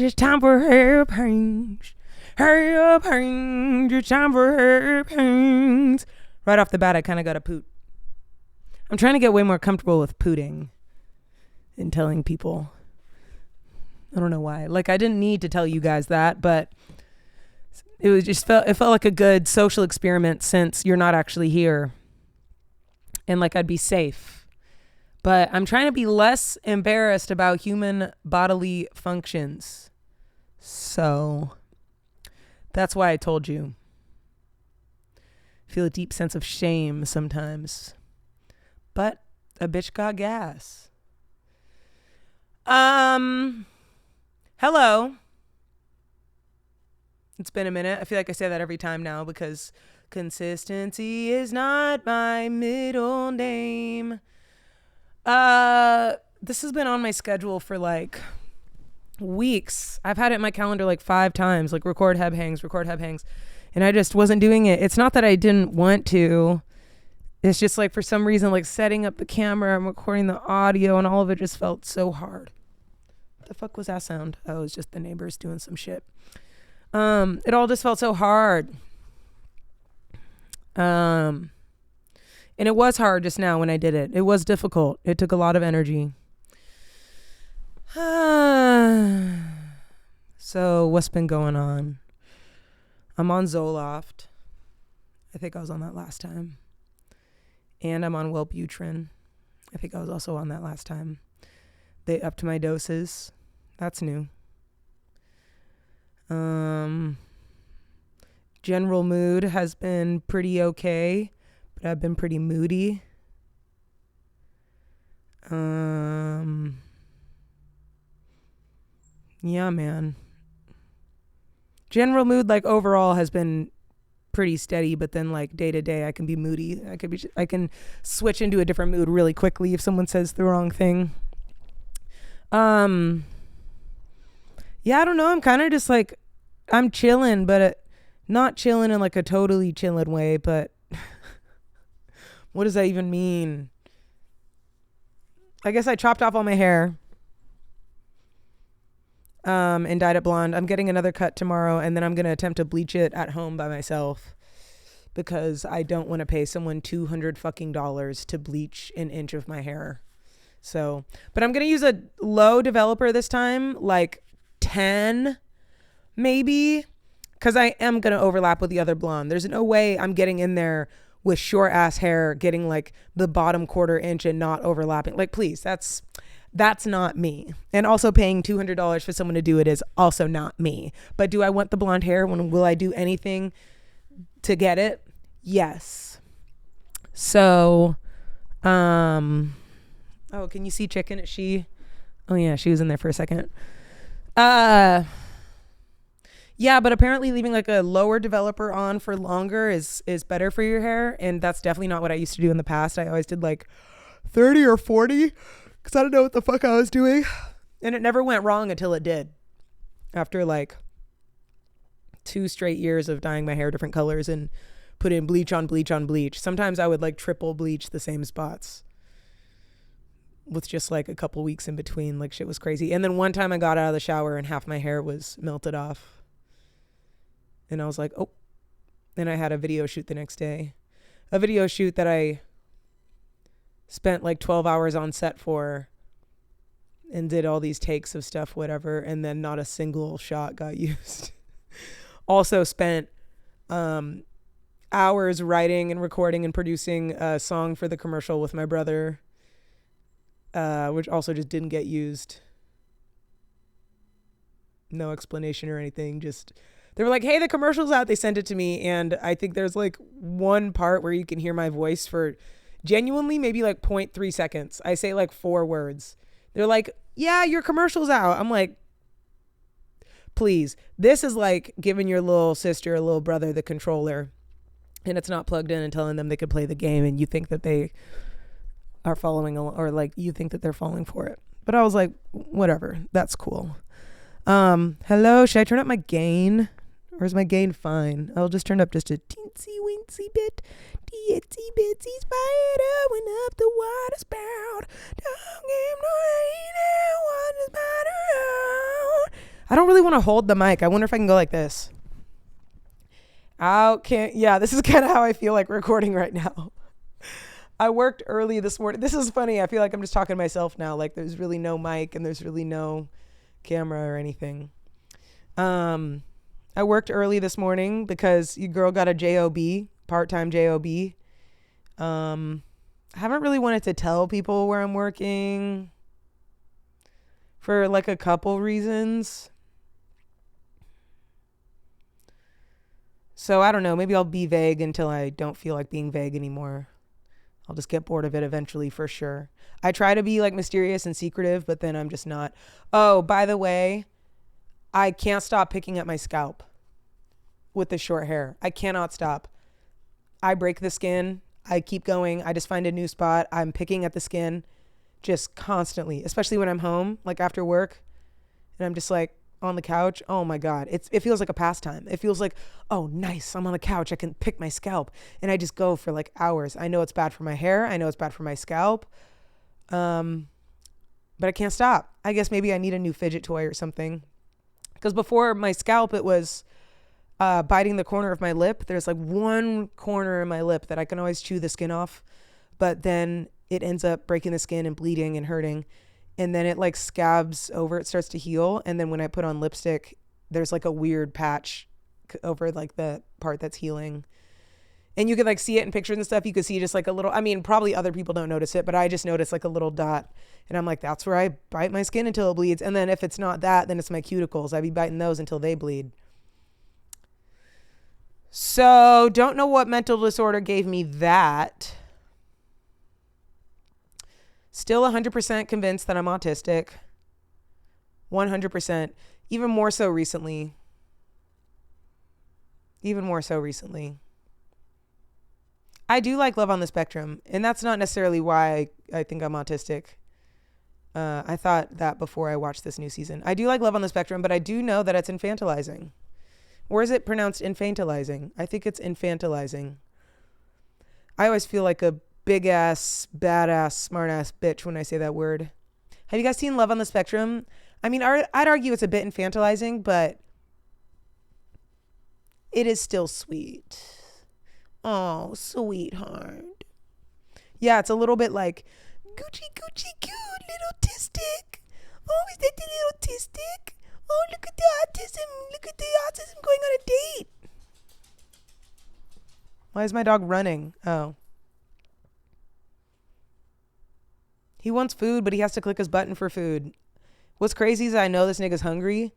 it's time for hairpins. Hairpins, it's time for hairpins. Right off the bat, I kind of got a poot. I'm trying to get way more comfortable with pooting and telling people. I don't know why. Like, I didn't need to tell you guys that, but it felt like a good social experiment since you're not actually here. And like, I'd be safe. But I'm trying to be less embarrassed about human bodily functions. So that's why I told you. Feel a deep sense of shame sometimes. But a bitch got gas. Hello. It's been a minute. I feel like I say that every time now because consistency is not my middle name. This has been on my schedule for like weeks. I've had it in my calendar like 5 times, like record heb hangs. And I just wasn't doing it. It's not that I didn't want to. It's just like for some reason, like setting up the camera, I'm recording the audio and all of it just felt so hard. What the fuck was that sound? Oh, it was just the neighbors doing some shit. It all just felt so hard. And it was hard just now when I did it. It was difficult. It took a lot of energy. So what's been going on? I'm on Zoloft. I think I was on that last time. And I'm on Wellbutrin. I think I was also on that last time. They upped my doses. That's new. General mood has been pretty okay, but I've been pretty moody. Yeah, man. General mood, like overall, has been pretty steady, but then like day to day, I can be moody. I can switch into a different mood really quickly if someone says the wrong thing. Yeah, I don't know. I'm kind of just like, I'm chilling, but not chilling in like a totally chilling way, but what does that even mean? I guess I chopped off all my hair and dyed it blonde. I'm getting another cut tomorrow, and then I'm going to attempt to bleach it at home by myself because I don't want to pay someone $200 fucking to bleach an inch of my hair. So, but I'm going to use a low developer this time, like 10 maybe, because I am going to overlap with the other blonde. There's no way I'm getting in there with short ass hair, getting like the bottom 1/4 inch and not overlapping. Like, please, that's not me. And also paying $200 for someone to do it is also not me. But do I want the blonde hair? Will I do anything to get it? Yes. So, oh, can you see Chicken? Is she? Oh yeah, she was in there for a second. Yeah, but apparently leaving like a lower developer on for longer is better for your hair. And that's definitely not what I used to do in the past. I always did like 30 or 40 because I don't know what the fuck I was doing. And it never went wrong until it did. After like 2 straight years of dyeing my hair different colors and putting bleach on bleach on bleach. Sometimes I would like triple bleach the same spots with just like a couple weeks in between. Like shit was crazy. And then one time I got out of the shower and half my hair was melted off. And I was like, oh. And I had a video shoot the next day. A video shoot that I spent like 12 hours on set for and did all these takes of stuff, whatever. And then not a single shot got used. Also spent hours writing and recording and producing a song for the commercial with my brother, which also just didn't get used. No explanation or anything, just... They were like, hey, the commercial's out. They sent it to me. And I think there's like one part where you can hear my voice for genuinely maybe like 0.3 seconds. I say like 4 words. They're like, yeah, your commercial's out. I'm like, please. This is like giving your little sister or little brother the controller and it's not plugged in and telling them they could play the game. And you think that they are following along, or like you think that they're falling for it. But I was like, whatever. That's cool. Hello. Should I turn up my gain? Or is my gain fine? I'll just turn up just a teensy weensy bit. Itsy bitsy spider went up the water spout. Don't give no rain and water spider out. I don't really want to hold the mic. I wonder if I can go like this. Yeah, this is kind of how I feel like recording right now. I worked early this morning. This is funny. I feel like I'm just talking to myself now. Like there's really no mic and there's really no camera or anything. I worked early this morning because your girl got a job, part-time job. I haven't really wanted to tell people where I'm working for like a couple reasons. So I don't know. Maybe I'll be vague until I don't feel like being vague anymore. I'll just get bored of it eventually for sure. I try to be like mysterious and secretive, but then I'm just not. Oh, by the way, I can't stop picking at my scalp with the short hair. I cannot stop. I break the skin. I keep going. I just find a new spot. I'm picking at the skin just constantly, especially when I'm home, like after work, and I'm just like on the couch. Oh my God. It feels like a pastime. It feels like, oh, nice. I'm on the couch. I can pick my scalp. And I just go for like hours. I know it's bad for my hair. I know it's bad for my scalp. But I can't stop. I guess maybe I need a new fidget toy or something. Because before my scalp, it was biting the corner of my lip. There's like one corner in my lip that I can always chew the skin off. But then it ends up breaking the skin and bleeding and hurting. And then it like scabs over, it starts to heal. And then when I put on lipstick, there's like a weird patch over like the part that's healing. And you could like see it in pictures and stuff. You could see just like a little, I mean, probably other people don't notice it, but I just notice like a little dot. And I'm like, that's where I bite my skin until it bleeds. And then if it's not that, then it's my cuticles. I'd be biting those until they bleed. So don't know what mental disorder gave me that. Still 100% convinced that I'm autistic. 100%. Even more so recently. I do like Love on the Spectrum. And that's not necessarily why I think I'm autistic. I thought that before I watched this new season. I do like Love on the Spectrum, but I do know that it's infantilizing. Or is it pronounced infantilizing? I think it's infantilizing. I always feel like a big ass, badass, smart ass bitch when I say that word. Have you guys seen Love on the Spectrum? I mean, I'd argue it's a bit infantilizing, but it is still sweet. Oh, sweetheart. Yeah, it's a little bit like, Gucci, Gucci, cute, little tistic. Oh, is that the little tistic? Oh, look at the autism. Look at the autism going on a date. Why is my dog running? Oh. He wants food, but he has to click his button for food. What's crazy is I know this nigga's hungry,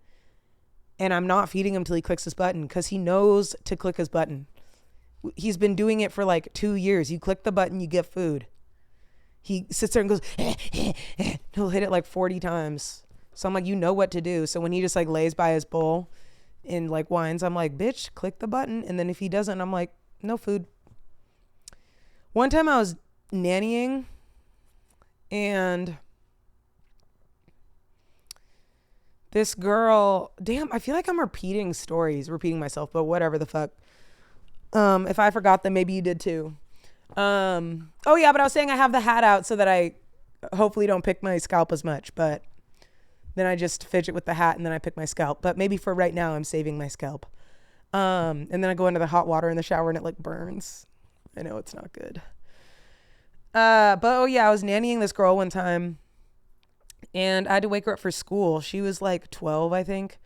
and I'm not feeding him till he clicks his button because he knows to click his button. He's been doing it for like 2 years. You click the button, you get food. He sits there and goes, he'll hit it like 40 times. So I'm like, you know what to do. So when he just like lays by his bowl and like whines, I'm like, bitch, click the button. And then if he doesn't, I'm like, no food. One time I was nannying and this girl, damn, I feel like I'm repeating myself, but whatever the fuck. If I forgot them, maybe you did too. Oh yeah, but I was saying I have the hat out so that I hopefully don't pick my scalp as much, but then I just fidget with the hat and then I pick my scalp. But maybe for right now, I'm saving my scalp. And then I go into the hot water in the shower and it like burns. I know it's not good. But oh yeah, I was nannying this girl one time and I had to wake her up for school. She was like 12, I think.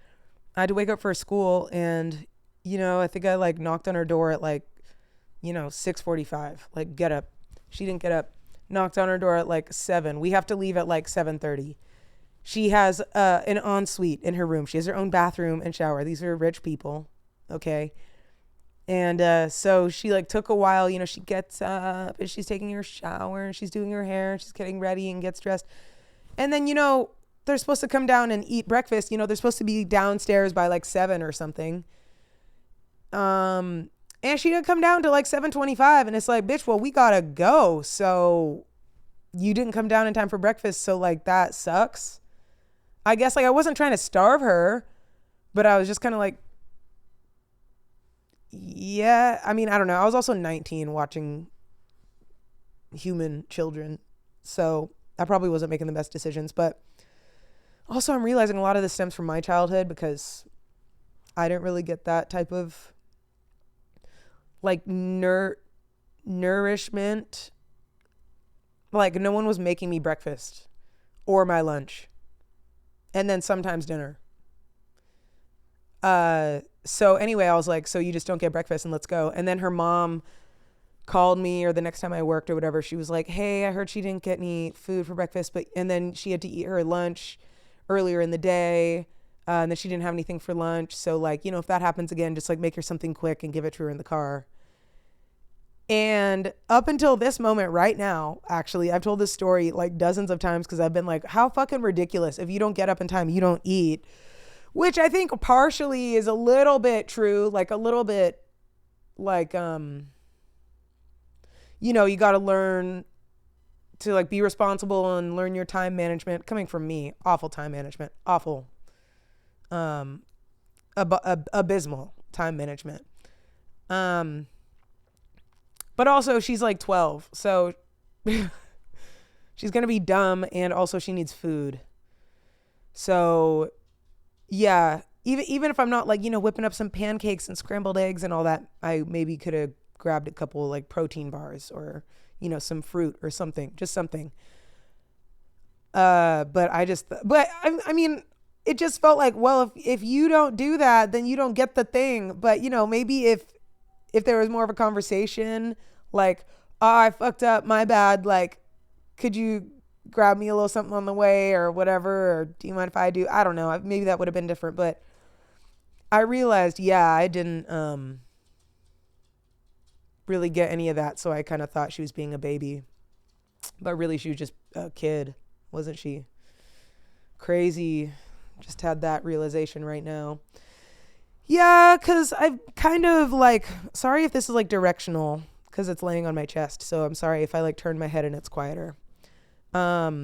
I had to wake up for school and, you know, I think I like knocked on her door at like, 6:45, like get up. She didn't get up. Knocked on her door at like 7. We have to leave at like 7:30. She has an ensuite in her room. She has her own bathroom and shower. These are rich people. Okay. And so she like took a while, she gets up and she's taking her shower and she's doing her hair and she's getting ready and gets dressed. And then, they're supposed to come down and eat breakfast. They're supposed to be downstairs by like 7 or something. And she didn't come down to like 7:25 and it's like, bitch, well, we gotta go. So you didn't come down in time for breakfast. So like that sucks. I guess like I wasn't trying to starve her, but I was just kind of like, yeah, I mean, I don't know. I was also 19 watching human children. So I probably wasn't making the best decisions, but Also, I'm realizing a lot of this stems from my childhood because I didn't really get that type of like nourishment. Like no one was making me breakfast or my lunch and then sometimes dinner. So anyway, I was like, so you just don't get breakfast and let's go. And then her mom called me, or the next time I worked or whatever, she was like, hey, I heard she didn't get any food for breakfast, and then she had to eat her lunch earlier in the day. And then she didn't have anything for lunch. So like, if that happens again, just like make her something quick and give it to her in the car. And up until this moment right now, actually, I've told this story like dozens of times because I've been like, how fucking ridiculous. If you don't get up in time, you don't eat, which I think partially is a little bit true, like a little bit like, you got to learn to like be responsible and learn your time management. Coming from me, awful time management, awful, abysmal time management. But also she's like 12, so she's going to be dumb, and also she needs food. So yeah, even if I'm not like, whipping up some pancakes and scrambled eggs and all that, I maybe could have grabbed a couple like protein bars or, some fruit or something, just something. But I mean, it just felt like, well, if you don't do that, then you don't get the thing. But, maybe if there was more of a conversation, like, oh, I fucked up, my bad, like, could you grab me a little something on the way or whatever, or do you mind if I do? I don't know. Maybe that would have been different, but I realized, yeah, I didn't really get any of that, so I kind of thought she was being a baby. But really, she was just a kid, wasn't she? Crazy. Just had that realization right now. Yeah, because I've kind of like, sorry if this is like directional, because it's laying on my chest. So I'm sorry if I like turn my head and it's quieter. But,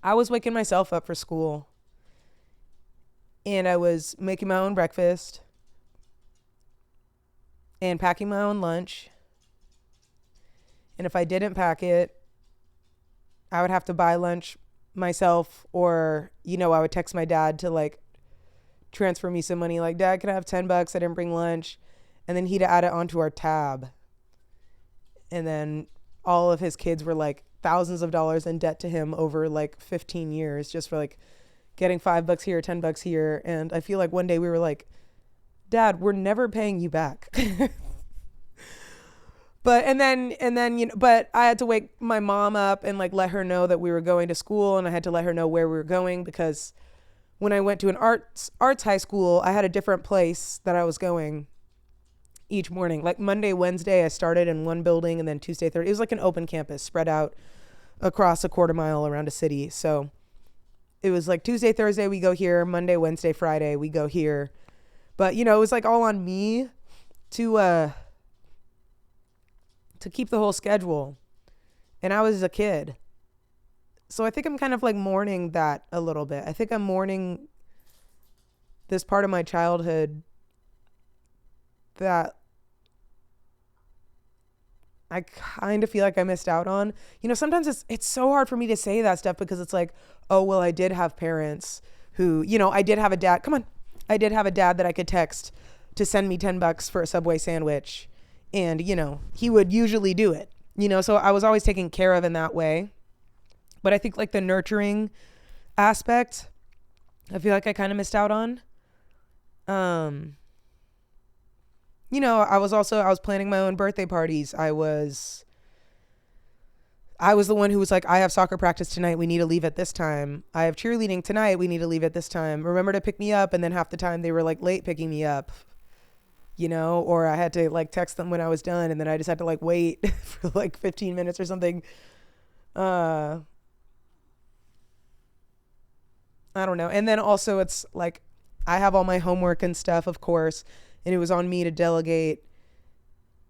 I was waking myself up for school, and I was making my own breakfast and packing my own lunch. And if I didn't pack it, I would have to buy lunch myself, or I would text my dad to like transfer me some money, like, Dad, can I have $10? I didn't bring lunch. And then he'd add it onto our tab, and then all of his kids were like thousands of dollars in debt to him over like 15 years just for like getting $5 here, $10 here. And I feel like one day we were like, Dad, we're never paying you back. But but I had to wake my mom up and like let her know that we were going to school, and I had to let her know where we were going, because when I went to an arts high school, I had a different place that I was going each morning. Like Monday, Wednesday, I started in one building, and then Tuesday, Thursday, it was like an open campus spread out across a quarter mile around a city. So it was like Tuesday, Thursday, we go here, Monday, Wednesday, Friday, we go here. But it was like all on me to keep the whole schedule. And I was a kid. So I think I'm kind of like mourning that a little bit. I think I'm mourning this part of my childhood that I kind of feel like I missed out on. Sometimes it's so hard for me to say that stuff, because it's like, oh, well, I did have parents who, I did have a dad. Come on. I did have a dad that I could text to send me $10 for a Subway sandwich. And, he would usually do it, so I was always taken care of in that way. But I think like the nurturing aspect, I feel like I kind of missed out on. I was planning my own birthday parties. I was the one who was like, I have soccer practice tonight, we need to leave at this time. I have cheerleading tonight, we need to leave at this time. Remember to pick me up. And then half the time they were like late picking me up, or I had to like text them when I was done, and then I just had to like wait for like 15 minutes or something. I don't know. And then also it's like, I have all my homework and stuff, of course, and it was on me to delegate,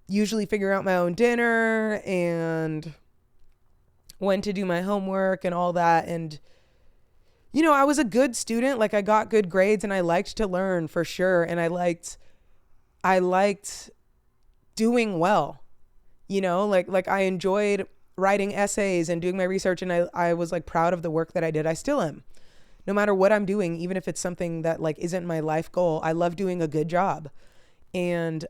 usually figure out my own dinner and when to do my homework and all that. And, I was a good student. Like I got good grades, and I liked to learn for sure. And I liked doing well, like I enjoyed writing essays and doing my research, and I was like proud of the work that I did. I still am. No matter what I'm doing, even if it's something that like isn't my life goal, I love doing a good job. And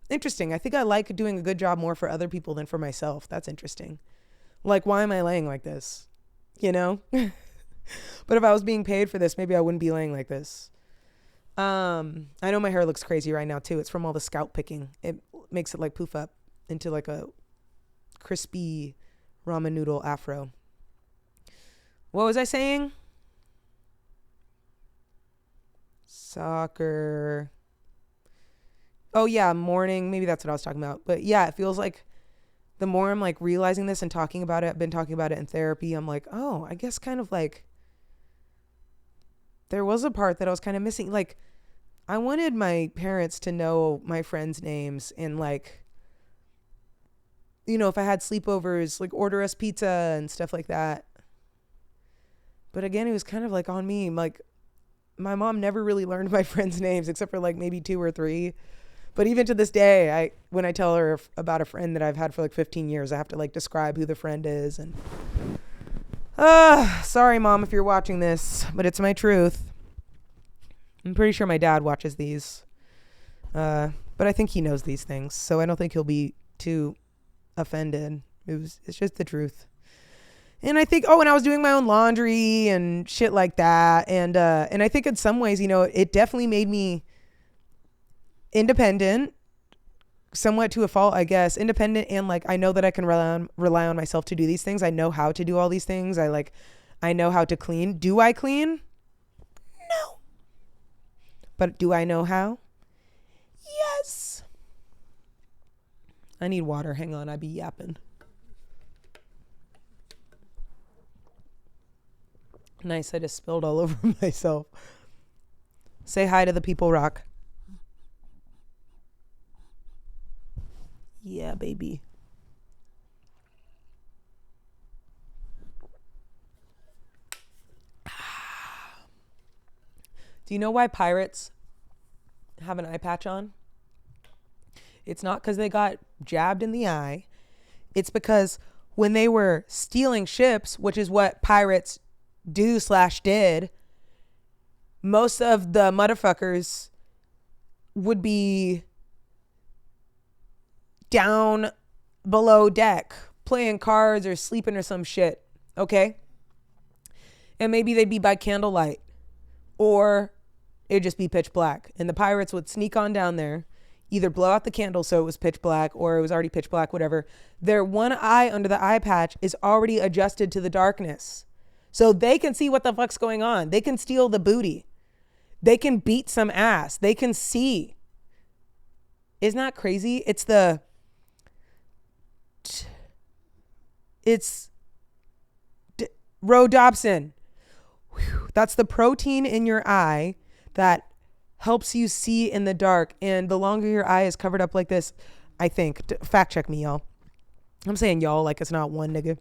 interesting. I think I like doing a good job more for other people than for myself. That's interesting. Like, why am I laying like this? You know? But if I was being paid for this, maybe I wouldn't be laying like this. I know my hair looks crazy right now too. It's from all the scalp picking. It makes it like poof up into like a crispy ramen noodle afro. What was I saying? Soccer. Oh yeah, morning. Maybe that's what I was talking about. But yeah, it feels like the more I'm like realizing this and talking about it, I've been talking about it in therapy. I'm like, oh, I guess kind of like there was a part that I was kind of missing. Like, I wanted my parents to know my friends' names and like, you know, if I had sleepovers, like order us pizza and stuff like that. But again, it was kind of like on me. Like, my mom never really learned my friends' names except for like maybe 2 or 3. But even to this day, when I tell her about a friend that I've had for like 15 years, I have to like describe who the friend is. And sorry, Mom, if you're watching this, but it's my truth. I'm pretty sure my dad watches these. But I think he knows these things, so I don't think he'll be too offended. It's just the truth. And I think, and I was doing my own laundry and shit like that. And I think in some ways, you know, it definitely made me independent, somewhat to a fault, I guess. Independent, and like, I know that I can rely on myself to do these things. I know how to do all these things. I know how to clean. Do I clean? No. But do I know how? Yes. I need water. Hang on. I be yapping. Nice. I just spilled all over myself. Say hi to the people, Rock. Yeah, baby. Do you know why pirates have an eye patch on? It's not because they got jabbed in the eye. It's because when they were stealing ships, which is what pirates do/did, most of the motherfuckers would be down below deck playing cards or sleeping or some shit. Okay? And maybe they'd be by candlelight, or it'd just be pitch black. And the pirates would sneak on down there, either blow out the candle so it was pitch black, or it was already pitch black, whatever. Their one eye under the eye patch is already adjusted to the darkness. So they can see what the fuck's going on. They can steal the booty. They can beat some ass. They can see. Isn't that crazy? It's rhodopsin. That's the protein in your eye that helps you see in the dark. And the longer your eye is covered up like this, I think, fact check me, y'all. I'm saying y'all like it's not one nigga.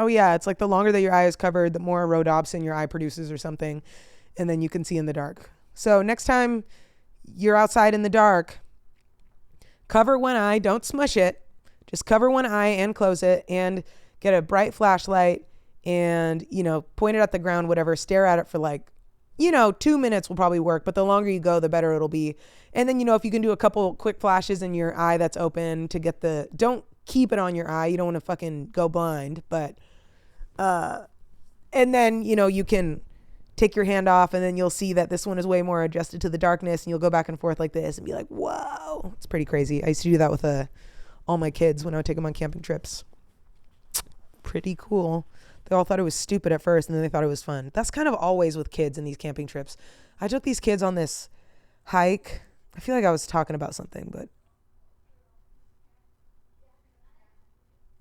Oh yeah, it's like the longer that your eye is covered, the more rhodopsin your eye produces or something, and then you can see in the dark. So next time you're outside in the dark, cover one eye, don't smush it. Just cover one eye and close it, and get a bright flashlight and, you know, point it at the ground, whatever, stare at it for like, you know, 2 minutes will probably work, but the longer you go, the better it'll be. And then, you know, if you can do a couple quick flashes in your eye that's open to get don't keep it on your eye. You don't want to fucking go blind, but, and then, you know, you can take your hand off, and then you'll see that this one is way more adjusted to the darkness, and you'll go back and forth like this and be like, whoa, it's pretty crazy. I used to do that with all my kids when I would take them on camping trips. Pretty cool. They all thought it was stupid at first, and then they thought it was fun. That's kind of always with kids in these camping trips. I took these kids on this hike. I feel like I was talking about something, but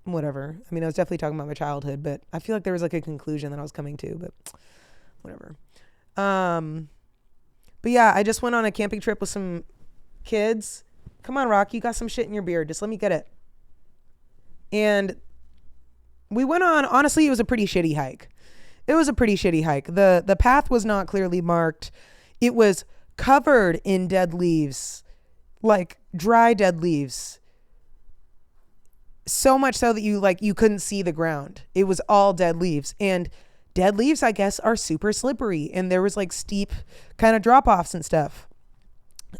whatever. I mean, I was definitely talking about my childhood, but I feel like there was like a conclusion that I was coming to, but whatever. But yeah, I just went on a camping trip with some kids. Come on, Rock, you got some shit in your beard. Just let me get it. And we went on, honestly, it was a pretty shitty hike. The path was not clearly marked. It was covered in dead leaves like dry dead leaves. So much so that you couldn't see the ground. It was all dead leaves. And dead leaves, I guess, are super slippery. And there was like steep kind of drop offs and stuff.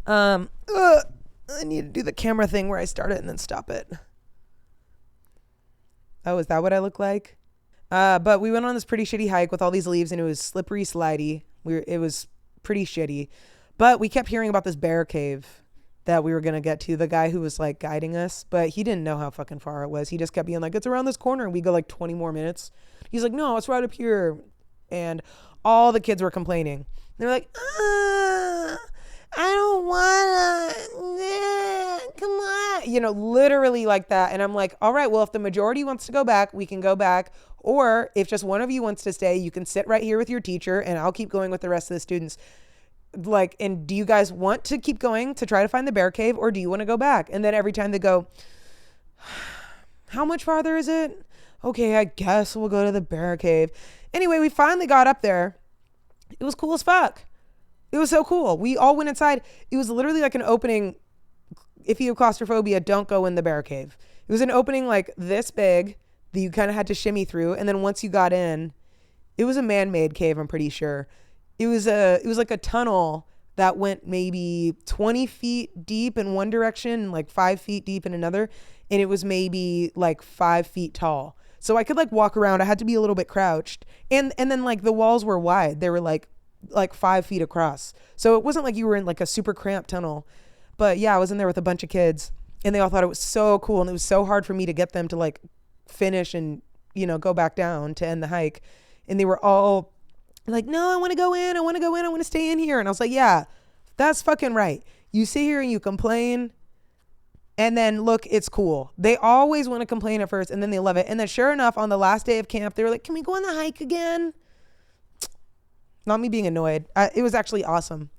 I need to do the camera thing where I start it and then stop it. Oh, is that what I look like? But we went on this pretty shitty hike with all these leaves and it was slippery, slidey. It was pretty shitty. But we kept hearing about this bear cave that we were going to get to. The guy who was like guiding us, but he didn't know how fucking far it was. He just kept being like, it's around this corner. And we go like 20 more minutes. He's like, no, it's right up here. And all the kids were complaining. They're like, I don't wanna, come on, literally like that. And I'm like, all right, well, if the majority wants to go back, we can go back. Or if just one of you wants to stay, you can sit right here with your teacher and I'll keep going with the rest of the students. Like, and do you guys want to keep going to try to find the bear cave or do you want to go back? And then every time they go, how much farther is it? Okay, I guess we'll go to the bear cave. Anyway, we finally got up there. It was cool as fuck. It was so cool. We all went inside. It was literally like an opening. If you have claustrophobia, don't go in the bear cave. It was an opening like this big that you kind of had to shimmy through. And then once you got in, it was a man-made cave, I'm pretty sure. It was like a tunnel that went maybe 20 feet deep in one direction and like 5 feet deep in another. And it was maybe like 5 feet tall. So I could like walk around. I had to be a little bit crouched. And then like the walls were wide. They were like 5 feet across. So it wasn't like you were in like a super cramped tunnel. But yeah, I was in there with a bunch of kids and they all thought it was so cool. And it was so hard for me to get them to like finish and, go back down to end the hike. And they were all like, no, I want to go in. I want to go in. I want to stay in here. And I was like, yeah, that's fucking right. You sit here and you complain and then look, it's cool. They always want to complain at first and then they love it. And then sure enough, on the last day of camp, they were like, can we go on the hike again? Not me being annoyed. It was actually awesome.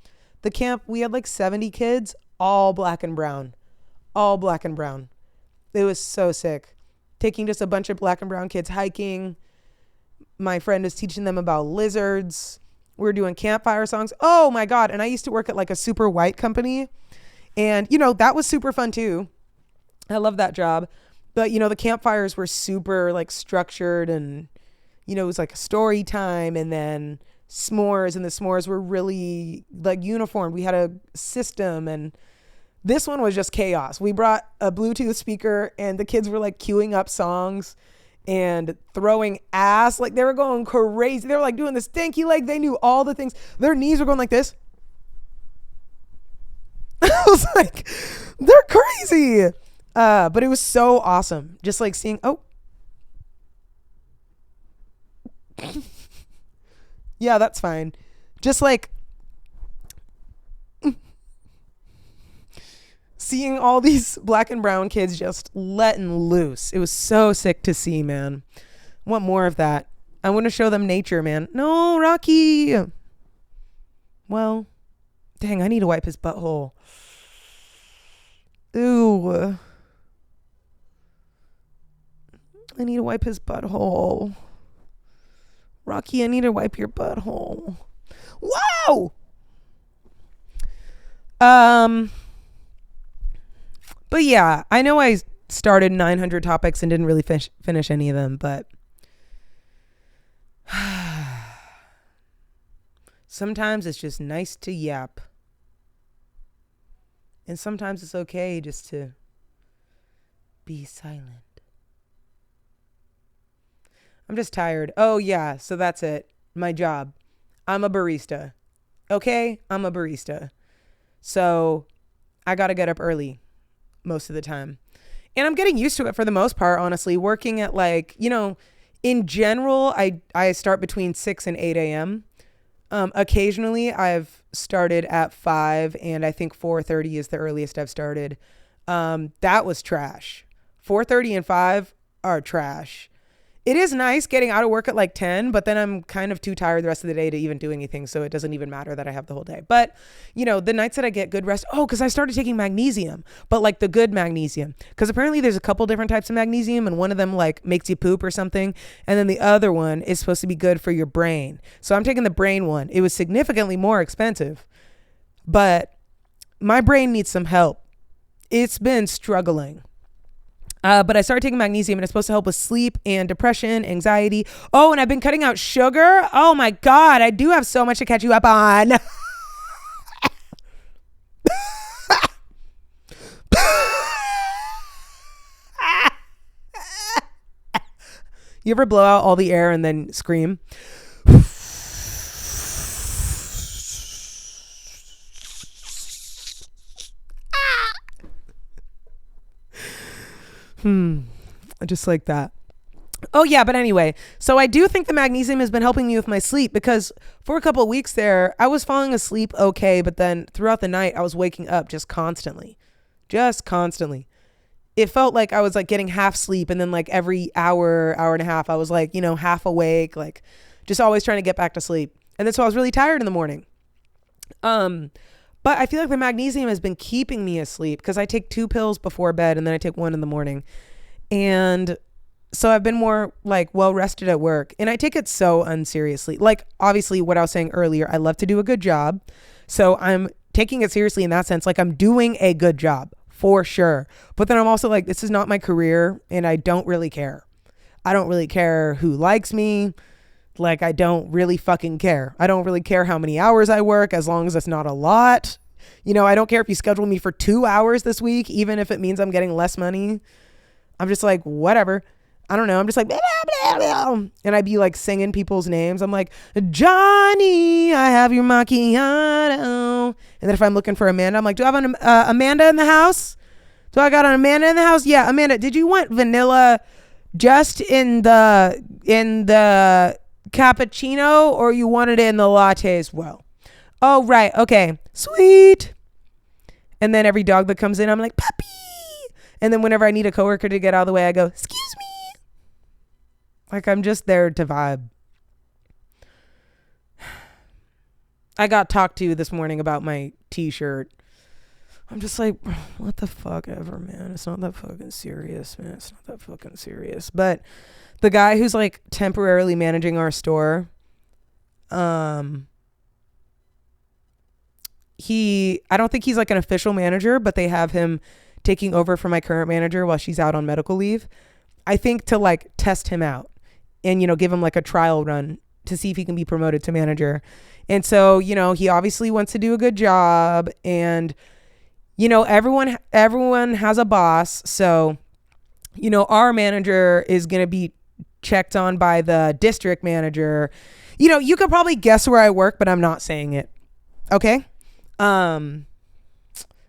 The camp, we had like 70 kids, all black and brown. All black and brown. It was so sick. Taking just a bunch of black and brown kids hiking. My friend was teaching them about lizards. We were doing campfire songs. Oh my God. And I used to work at like a super white company. And, that was super fun too. I love that job. But, the campfires were super like structured and, it was like a story time and then s'mores, and the s'mores were really like uniformed. We had a system, and this one was just chaos. We brought a Bluetooth speaker and the kids were like queuing up songs and throwing ass. Like they were going crazy. They were like doing the stinky leg. They knew all the things. Their knees were going like this. I was like, they're crazy. But it was so awesome. Just like seeing, yeah, that's fine. Just like seeing all these black and brown kids just letting loose. It was so sick to see, man. I want more of that. I want to show them nature, man. No, Rocky. Well, dang, I need to wipe his butthole. Ooh. I need to wipe his butthole. Rocky, I need to wipe your butthole. Wow! But yeah, I know I started 900 topics and didn't really finish any of them, but sometimes it's just nice to yap. And sometimes it's okay just to be silent. I'm just tired. Oh yeah, so that's it. My job. I'm a barista. Okay? I'm a barista. So I gotta get up early most of the time. And I'm getting used to it for the most part, honestly. Working at like, in general, I start between 6 and 8 a.m. Occasionally I've started at 5 and I think 4:30 is the earliest I've started. That was trash. 4:30 and 5 are trash. It is nice getting out of work at like 10, but then I'm kind of too tired the rest of the day to even do anything. So it doesn't even matter that I have the whole day. But, the nights that I get good rest, because I started taking magnesium, but like the good magnesium. Because apparently there's a couple different types of magnesium and one of them like makes you poop or something. And then the other one is supposed to be good for your brain. So I'm taking the brain one. It was significantly more expensive, but my brain needs some help. it's been struggling. But I started taking magnesium, and it's supposed to help with sleep and depression, anxiety. Oh, and I've been cutting out sugar. Oh my God, I do have so much to catch you up on. You ever blow out all the air and then scream? Just like that. Oh yeah, but anyway, so I do think the magnesium has been helping me with my sleep, because for a couple of weeks there, I was falling asleep okay, but then throughout the night, I was waking up just constantly. It felt like I was like getting half sleep, and then like every hour and a half, I was like, half awake, like just always trying to get back to sleep. And then so I was really tired in the morning. But I feel like the magnesium has been keeping me asleep, because I take 2 pills before bed and then I take 1 in the morning. And so I've been more like well rested at work, and I take it so unseriously. Like, obviously what I was saying earlier, I love to do a good job. So I'm taking it seriously in that sense. Like, I'm doing a good job for sure. But then I'm also like, this is not my career, and I don't really care. I don't really care who likes me. Like, I don't really fucking care. I don't really care how many hours I work, as long as it's not a lot. I don't care if you schedule me for 2 hours this week, even if it means I'm getting less money. I'm just like, whatever. I don't know. I'm just like, blah, blah, blah, blah. And I'd be like singing people's names. I'm like, Johnny, I have your macchiato. And then if I'm looking for Amanda, I'm like, do I have an Amanda in the house? Do I got an Amanda in the house? Yeah, Amanda, did you want vanilla just in the cappuccino, or you wanted it in the latte as well? Oh, right. Okay. Sweet. And then every dog that comes in, I'm like, puppy. And then whenever I need a coworker to get out of the way, I go, excuse me. Like, I'm just there to vibe. I got talked to this morning about my t-shirt. I'm just like, what the fuck ever, man. It's not that fucking serious, man. It's not that fucking serious. But the guy who's like temporarily managing our store, I don't think he's like an official manager, but they have him taking over for my current manager while she's out on medical leave. I think to like test him out and, give him like a trial run to see if he can be promoted to manager. And so, he obviously wants to do a good job, and, everyone has a boss. So, our manager is going to be checked on by the district manager. You could probably guess where I work, but I'm not saying it. Okay.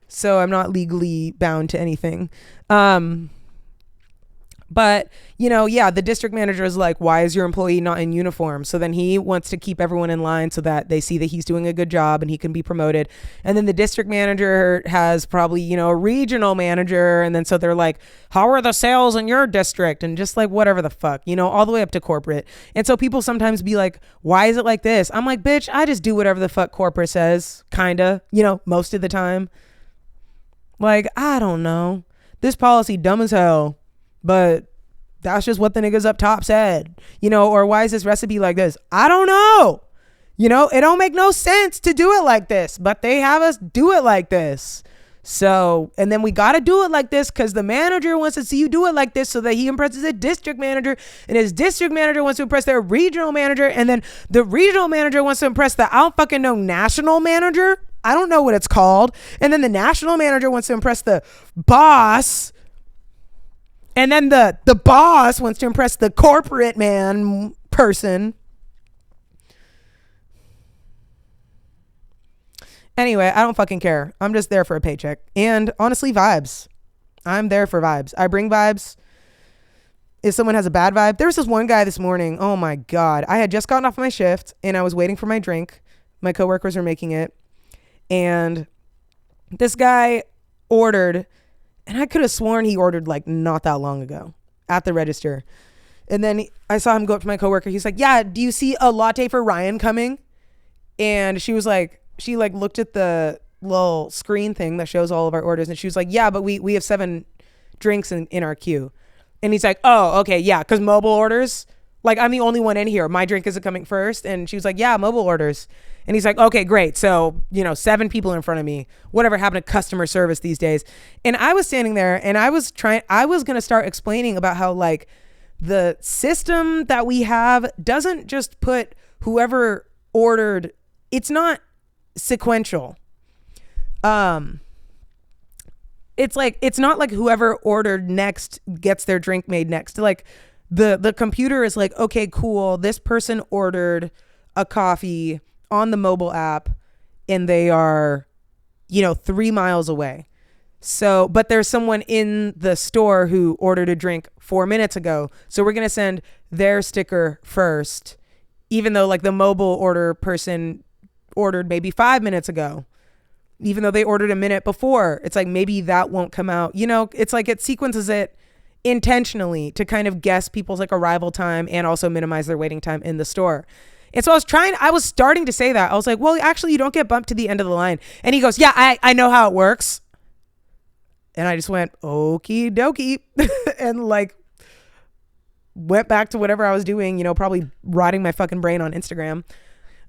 So I'm not legally bound to anything. But, the district manager is like, why is your employee not in uniform? So then he wants to keep everyone in line so that they see that he's doing a good job and he can be promoted. And then the district manager has probably, a regional manager. And then so they're like, how are the sales in your district? And just like, whatever the fuck, all the way up to corporate. And so people sometimes be like, why is it like this? I'm like, bitch, I just do whatever the fuck corporate says. Kinda, most of the time. Like, I don't know. This policy dumb as hell, but that's just what the niggas up top said, or why is this recipe like this? I don't know. It don't make no sense to do it like this, but they have us do it like this. So, and then we got to do it like this because the manager wants to see you do it like this so that he impresses a district manager, and his district manager wants to impress their regional manager, and then the regional manager wants to impress the, I don't fucking know, national manager. I don't know what it's called. And then the national manager wants to impress the boss. And then the boss wants to impress the corporate person. Anyway, I don't fucking care. I'm just there for a paycheck. And honestly, vibes. I'm there for vibes. I bring vibes. If someone has a bad vibe. There was this one guy this morning. Oh my God. I had just gotten off my shift and I was waiting for my drink. My coworkers were making it. And this guy ordered, and I could have sworn he ordered like not that long ago at the register. And then I saw him go up to my coworker. He's like, yeah, do you see a latte for Ryan coming? And she was like, she like looked at the little screen thing that shows all of our orders. And she was like, yeah, but we have 7 drinks in our queue. And he's like, oh, okay, yeah. Cause mobile orders, Like, I'm the only one in here. My drink isn't coming first. And she was like, yeah, mobile orders. And he's like, okay, great. So, 7 people in front of me, whatever happened to customer service these days. And I was standing there and I was going to start explaining about how like the system that we have doesn't just put whoever ordered, it's not sequential. It's like, it's not like whoever ordered next gets their drink made next. Like the computer is like, okay, cool. This person ordered a coffee on the mobile app and they are, 3 miles away. So, but there's someone in the store who ordered a drink 4 minutes ago. So we're going to send their sticker first, even though like the mobile order person ordered maybe 5 minutes ago, even though they ordered a minute before. It's like, maybe that won't come out. It's like it sequences it intentionally to kind of guess people's like arrival time and also minimize their waiting time in the store. And so I was starting to say that. I was like, well, actually you don't get bumped to the end of the line. And he goes, yeah, I know how it works. And I just went, okie dokie. And like went back to whatever I was doing, probably rotting my fucking brain on Instagram.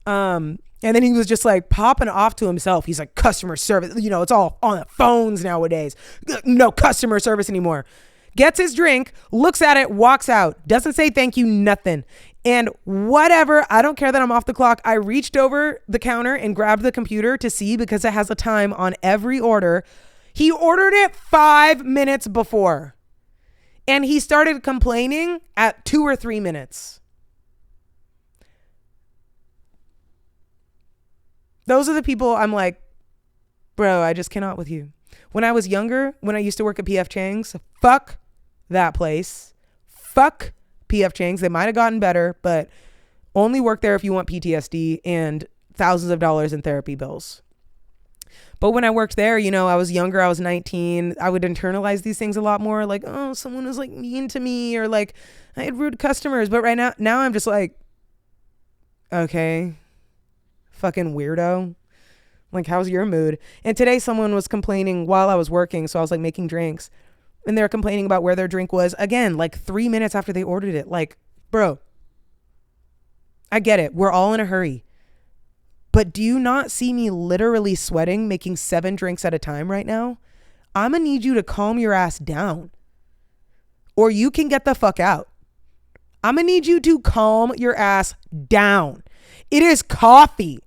And then he was just like popping off to himself. He's like, customer service, it's all on the phones nowadays. No customer service anymore. Gets his drink, looks at it, walks out, doesn't say thank you, nothing. And whatever, I don't care that I'm off the clock. I reached over the counter and grabbed the computer to see because it has a time on every order. He ordered it 5 minutes before. And he started complaining at 2 or 3 minutes. Those are the people I'm like, bro, I just cannot with you. When I was younger, when I used to work at PF Chang's, fuck that place. Fuck PF Chang's. They might have gotten better, but only work there if you want PTSD and thousands of dollars in therapy bills. But when I worked there, I was younger, I was 19. I would internalize these things a lot more. Like, oh, someone was like mean to me, or like I had rude customers. But right now I'm just like, okay, fucking weirdo. Like, how's your mood? And today someone was complaining while I was working. So I was like making drinks and they're complaining about where their drink was again, like 3 minutes after they ordered it. Like, bro, I get it. We're all in a hurry. But do you not see me literally sweating, making 7 drinks at a time right now? I'm going to need you to calm your ass down. Or you can get the fuck out. I'm going to need you to calm your ass down. It is coffee.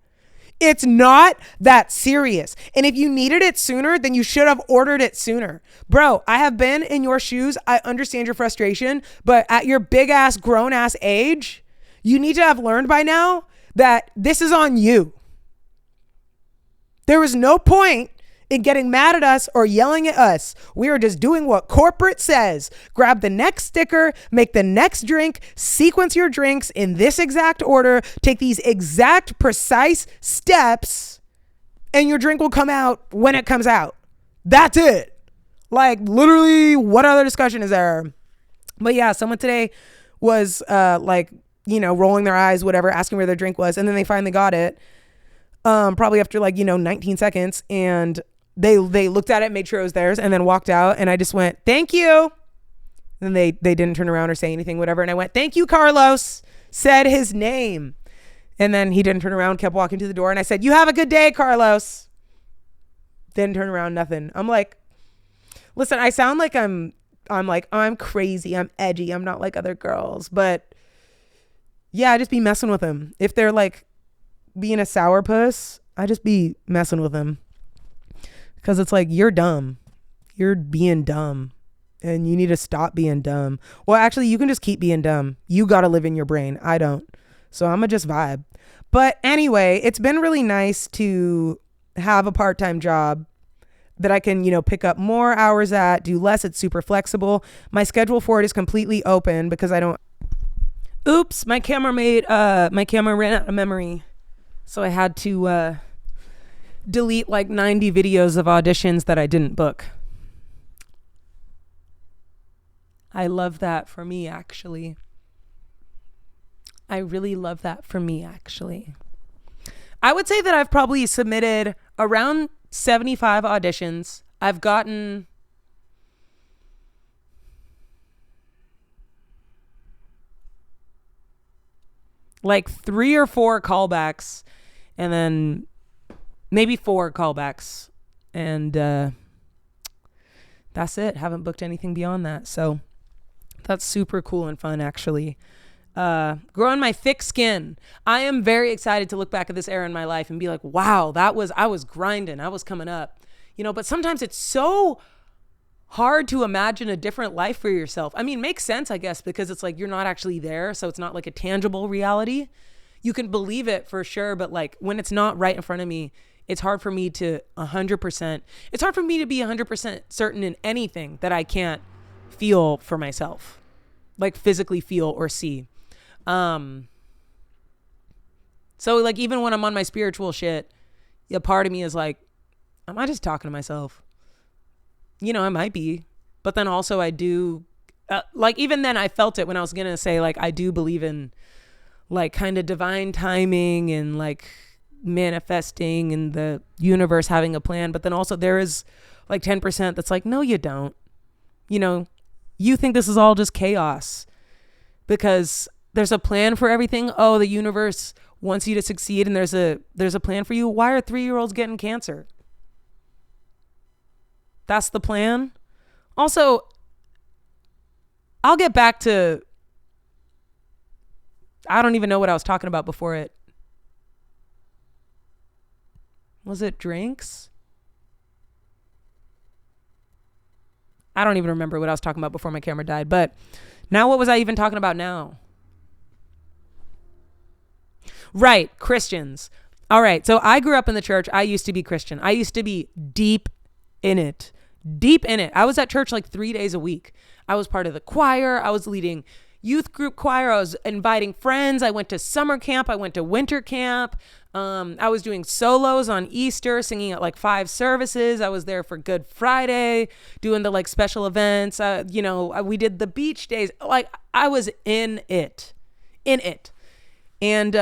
It's not that serious. And if you needed it sooner, then you should have ordered it sooner. Bro, I have been in your shoes. I understand your frustration. But at your big ass, grown ass age, you need to have learned by now that this is on you. There was no point in getting mad at us or yelling at us. We are just doing what corporate says. Grab the next sticker, make the next drink, sequence your drinks in this exact order, take these exact precise steps, and your drink will come out when it comes out. That's it. Like, literally, what other discussion is there? But yeah, someone today was rolling their eyes, whatever, asking where their drink was. And then they finally got it. Probably after 19 seconds. And they looked at it, made sure it was theirs, and then walked out. And I just went, thank you. And they didn't turn around or say anything, whatever. And I went, thank you, Carlos. Said his name. And then he didn't turn around, kept walking to the door. And I said, you have a good day, Carlos. Didn't turn around, nothing. I'm like, listen, I sound like I'm like, oh, I'm crazy. I'm edgy. I'm not like other girls. But yeah, I just be messing with them. If they're like being a sourpuss, I just be messing with them. Because it's like, you're dumb. You're being dumb. And you need to stop being dumb. Well, actually, you can just keep being dumb. You got to live in your brain. I don't. So I'm going to just vibe. But anyway, it's been really nice to have a part-time job that I can, pick up more hours at, do less. It's super flexible. My schedule for it is completely open because I don't. Oops, my camera ran out of memory. So I had to delete like 90 videos of auditions that I didn't book. I love that for me, actually. I really love that for me, actually. I would say that I've probably submitted around 75 auditions. I've gotten like 3 or 4 callbacks, and then maybe 4 callbacks, and that's it. Haven't booked anything beyond that. So that's super cool and fun, actually. Growing my thick skin. I am very excited to look back at this era in my life and be like, wow, I was grinding. I was coming up, but sometimes it's so hard to imagine a different life for yourself. I mean, makes sense, I guess, because it's like you're not actually there. So it's not like a tangible reality. You can believe it for sure. But like when it's not right in front of me, it's hard for me to 100%. It's hard for me to be 100% certain in anything that I can't feel for myself, like physically feel or see. So like even when I'm on my spiritual shit, a part of me is like, am I just talking to myself? I might be, but then also I do, like even then I felt it when I was going to say like, I do believe in like kind of divine timing and like manifesting and the universe having a plan. But then also there is like 10% that's like, no, you don't, you think this is all just chaos because there's a plan for everything. Oh, the universe wants you to succeed and there's a plan for you. Why are 3-year-olds getting cancer? That's the plan. Also, I'll get back to, I don't even know what I was talking about before it. Was it drinks? I don't even remember what I was talking about before my camera died. But now what was I even talking about now? Right, Christians. All right, so I grew up in the church. I used to be Christian. I used to be deep in it. I was at church like 3 days a week. I was part of the choir. I was leading youth group choir. I was inviting friends. I went to summer camp. I went to winter camp. I was doing solos on Easter, singing at like 5 services. I was there for Good Friday, doing the like special events. We did the beach days. Like I was in it. And,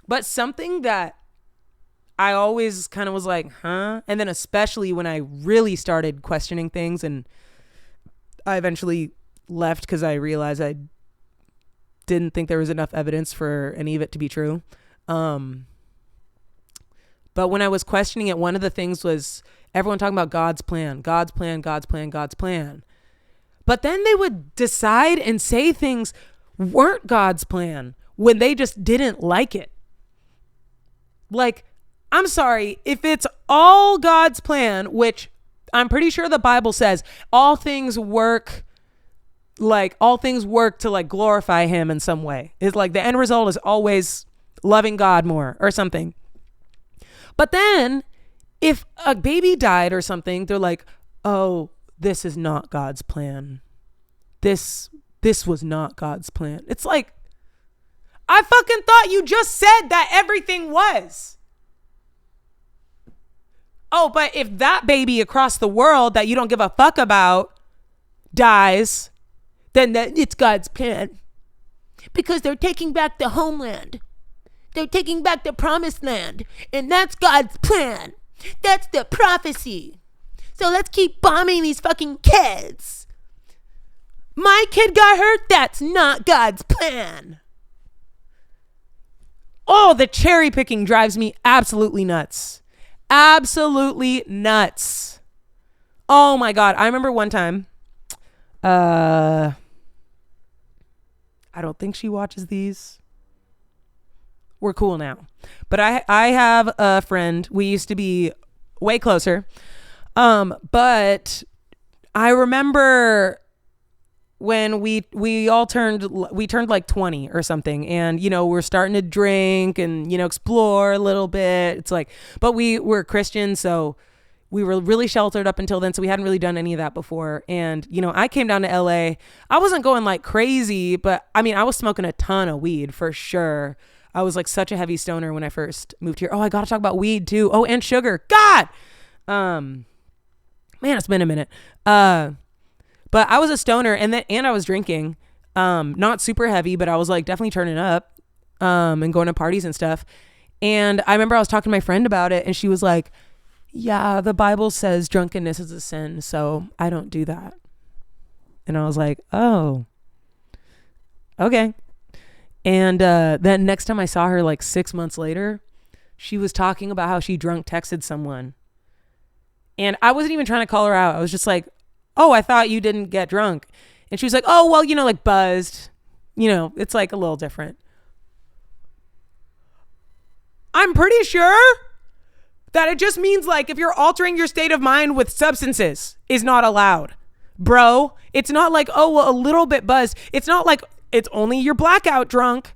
but something that I always kind of was like, huh? And then especially when I really started questioning things and I eventually left because I realized I didn't think there was enough evidence for any of it to be true. But when I was questioning it, one of the things was everyone talking about God's plan. But then they would decide and say things weren't God's plan when they just didn't like it. Like, I'm sorry, if it's all God's plan, which I'm pretty sure the Bible says all things work to like glorify him in some way. It's like the end result is always loving God more or something. But then if a baby died or something, they're like, oh, this is not God's plan. This was not God's plan. It's like, I fucking thought you just said that everything was. Oh, but if that baby across the world that you don't give a fuck about dies, then it's God's plan. Because they're taking back the homeland. They're taking back the promised land. And that's God's plan. That's the prophecy. So let's keep bombing these fucking kids. My kid got hurt. That's not God's plan. Oh, the cherry picking drives me absolutely nuts. Absolutely nuts. Oh my God. I remember one time, I don't think she watches these. We're cool now. But I have a friend. We used to be way closer. But I remember when we turned like 20 or something, and we're starting to drink and explore a little bit. It's like, but we were Christians, so we were really sheltered up until then, so we hadn't really done any of that before. And I came down to LA. I wasn't going like crazy, but I mean I was smoking a ton of weed for sure. I was like such a heavy stoner when I first moved here. Oh, I gotta talk about weed too. Oh, and sugar. God, man, it's been a minute. But I was a stoner, and I was drinking, not super heavy, but I was like definitely turning up, and going to parties and stuff. And I remember I was talking to my friend about it, and she was like, yeah, the Bible says drunkenness is a sin, so I don't do that. And I was like, oh, okay. And then next time I saw her, like 6 months later, she was talking about how she drunk texted someone. And I wasn't even trying to call her out. I was just like, oh, I thought you didn't get drunk. And she was like, oh, well, like buzzed. It's like a little different. I'm pretty sure that it just means like if you're altering your state of mind with substances is not allowed. Bro, it's not like, oh, well, a little bit buzzed. It's not like it's only your blackout drunk.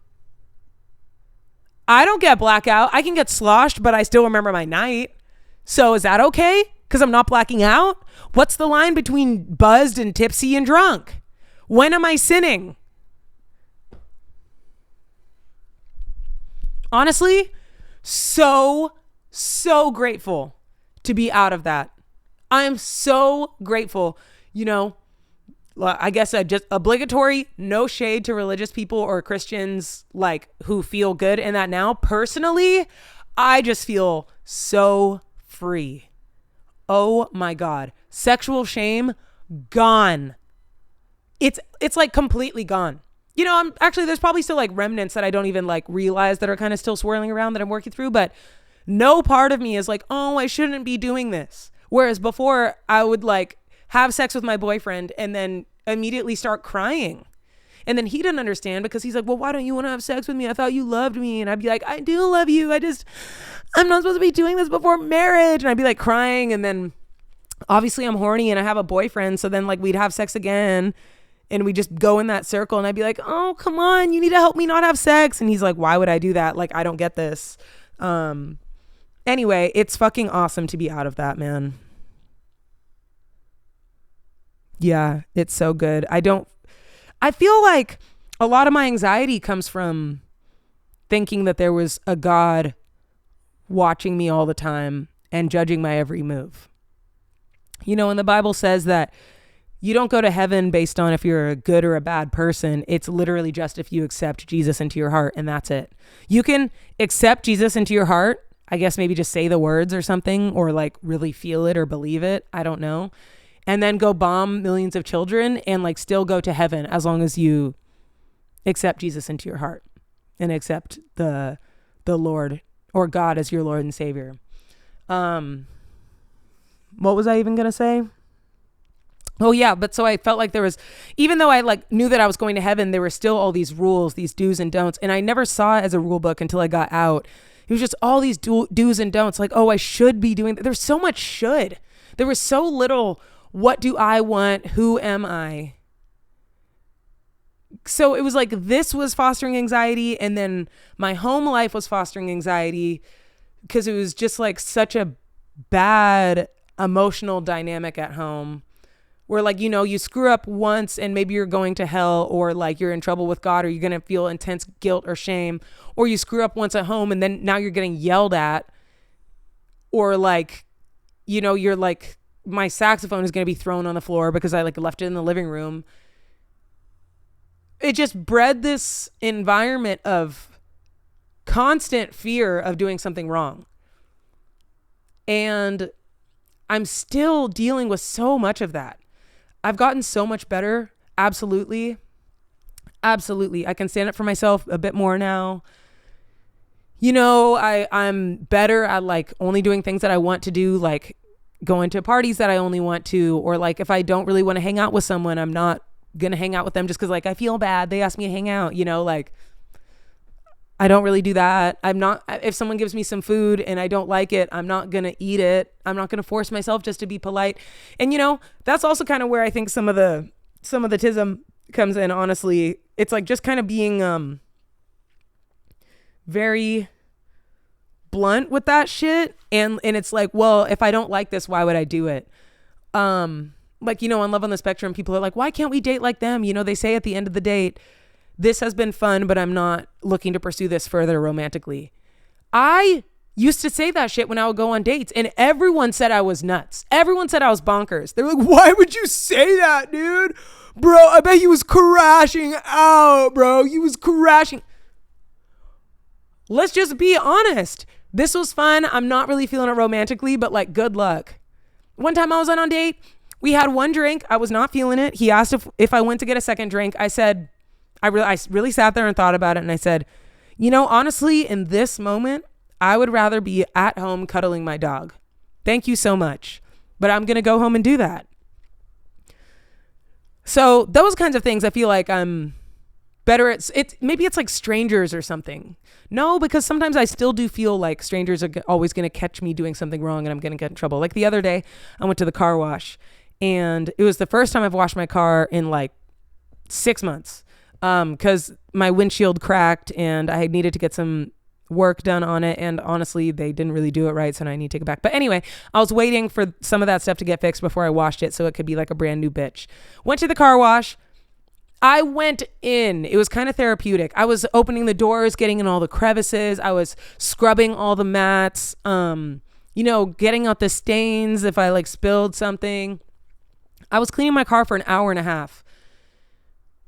I don't get blackout. I can get sloshed, but I still remember my night. So is that okay? Because I'm not blacking out? What's the line between buzzed and tipsy and drunk? When am I sinning? Honestly, so grateful to be out of that. I am so grateful. I guess I just obligatory, no shade to religious people or Christians like who feel good in that now. Personally, I just feel so free. Oh my God. Sexual shame gone. It's like completely gone. I'm actually, there's probably still like remnants that I don't even like realize that are kind of still swirling around that I'm working through, but no part of me is like, oh, I shouldn't be doing this. Whereas before I would like have sex with my boyfriend and then immediately start crying. And then he didn't understand because he's like, well, why don't you want to have sex with me? I thought you loved me. And I'd be like, I do love you. I'm not supposed to be doing this before marriage. And I'd be like crying. And then obviously I'm horny and I have a boyfriend. So then like we'd have sex again and we just go in that circle and I'd be like, oh, come on, you need to help me not have sex. And he's like, why would I do that? Like, I don't get this. Anyway, it's fucking awesome to be out of that, man. Yeah, it's so good. I feel like a lot of my anxiety comes from thinking that there was a God watching me all the time and judging my every move. And the Bible says that you don't go to heaven based on if you're a good or a bad person. It's literally just if you accept Jesus into your heart, and that's it. You can accept Jesus into your heart. I guess maybe just say the words or something, or like really feel it or believe it. I don't know. And then go bomb millions of children and like still go to heaven as long as you accept Jesus into your heart and accept the Lord or God as your Lord and Savior. What was I even going to say? Oh yeah. But so I felt like there was, even though I like knew that I was going to heaven, there were still all these rules, these do's and don'ts. And I never saw it as a rule book until I got out. It was just all these do's and don'ts. Like, oh, I should be doing that. There's so much should. There was so little, what do I want? Who am I? So it was like this was fostering anxiety, and then my home life was fostering anxiety because it was just like such a bad emotional dynamic at home where like, you screw up once and maybe you're going to hell, or like you're in trouble with God, or you're going to feel intense guilt or shame, or you screw up once at home and then now you're getting yelled at, or like, you're like, my saxophone is going to be thrown on the floor because I like left it in the living room. It just bred this environment of constant fear of doing something wrong. And I'm still dealing with so much of that. I've gotten so much better. Absolutely. I can stand up for myself a bit more now. I'm better at like only doing things that I want to do, like going to parties that I only want to, or like if I don't really want to hang out with someone, I'm not gonna hang out with them just because like I feel bad they asked me to hang out, like I don't really do that. I'm not, if someone gives me some food and I don't like it, I'm not gonna eat it. I'm not gonna force myself just to be polite. And that's also kind of where I think some of the tism comes in, honestly. It's like just kind of being very blunt with that shit, and it's like, well, if I don't like this, why would I do it? Like, on Love on the Spectrum, people are like, why can't we date like them? They say at the end of the date, this has been fun, but I'm not looking to pursue this further romantically. I used to say that shit when I would go on dates, and everyone said I was nuts. Everyone said I was bonkers. They were like, why would you say that, dude? Bro, I bet he was crashing out, bro. He was crashing. Let's just be honest. This was fun. I'm not really feeling it romantically, but like, good luck. One time I was on a date. We had one drink. I was not feeling it. He asked if I went to get a second drink. I said, I really sat there and thought about it, and I said, you know, honestly, in this moment, I would rather be at home cuddling my dog. Thank you so much. But I'm going to go home and do that. So those kinds of things, I feel like I'm better at. Maybe it's like strangers or something. No, because sometimes I still do feel like strangers are always going to catch me doing something wrong and I'm going to get in trouble. Like the other day, I went to the car wash, and it was the first time I've washed my car in like 6 months, because my windshield cracked and I needed to get some work done on it, and honestly they didn't really do it right, so now I need to take it back. But anyway, I was waiting for some of that stuff to get fixed before I washed it so it could be like a brand new bitch. Went to the car wash. I went in. It was kind of therapeutic. I was opening the doors, getting in all the crevices. I was scrubbing all the mats, getting out the stains if I like spilled something. I was cleaning my car for an hour and a half.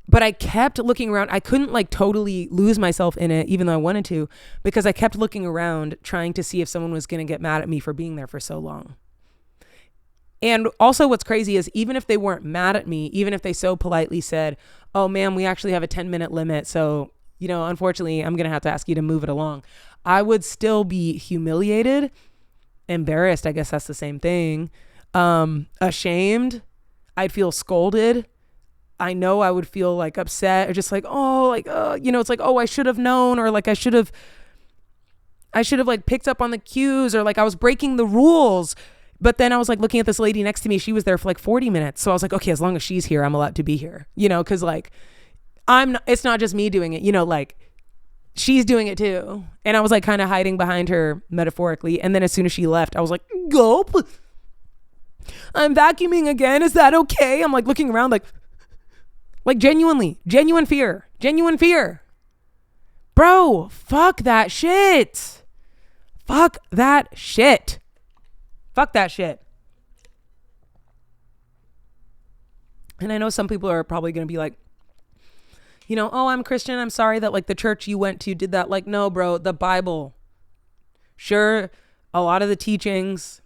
But I kept looking around. I couldn't like totally lose myself in it, even though I wanted to, because I kept looking around trying to see if someone was going to get mad at me for being there for so long. And also what's crazy is even if they weren't mad at me, even if they so politely said, oh, ma'am, we actually have a 10-minute limit, so, unfortunately, I'm going to have to ask you to move it along, I would still be humiliated, embarrassed. I guess that's the same thing. Ashamed. I'd feel scolded. I know I would feel like upset or just like, it's like, oh, I should have known, or like I should have like picked up on the cues, or like I was breaking the rules. But then I was like looking at this lady next to me. She was there for like 40 minutes. So I was like, okay, as long as she's here, I'm allowed to be here, cause like it's not just me doing it, like she's doing it too. And I was like kind of hiding behind her metaphorically. And then as soon as she left, I was like, gulp, I'm vacuuming again. Is that okay? I'm like looking around like genuine fear. Bro, fuck that shit. And I know some people are probably going to be like, oh, I'm Christian. I'm sorry that like the church you went to did that. Like, no, bro, the Bible. Sure, a lot of the teachings,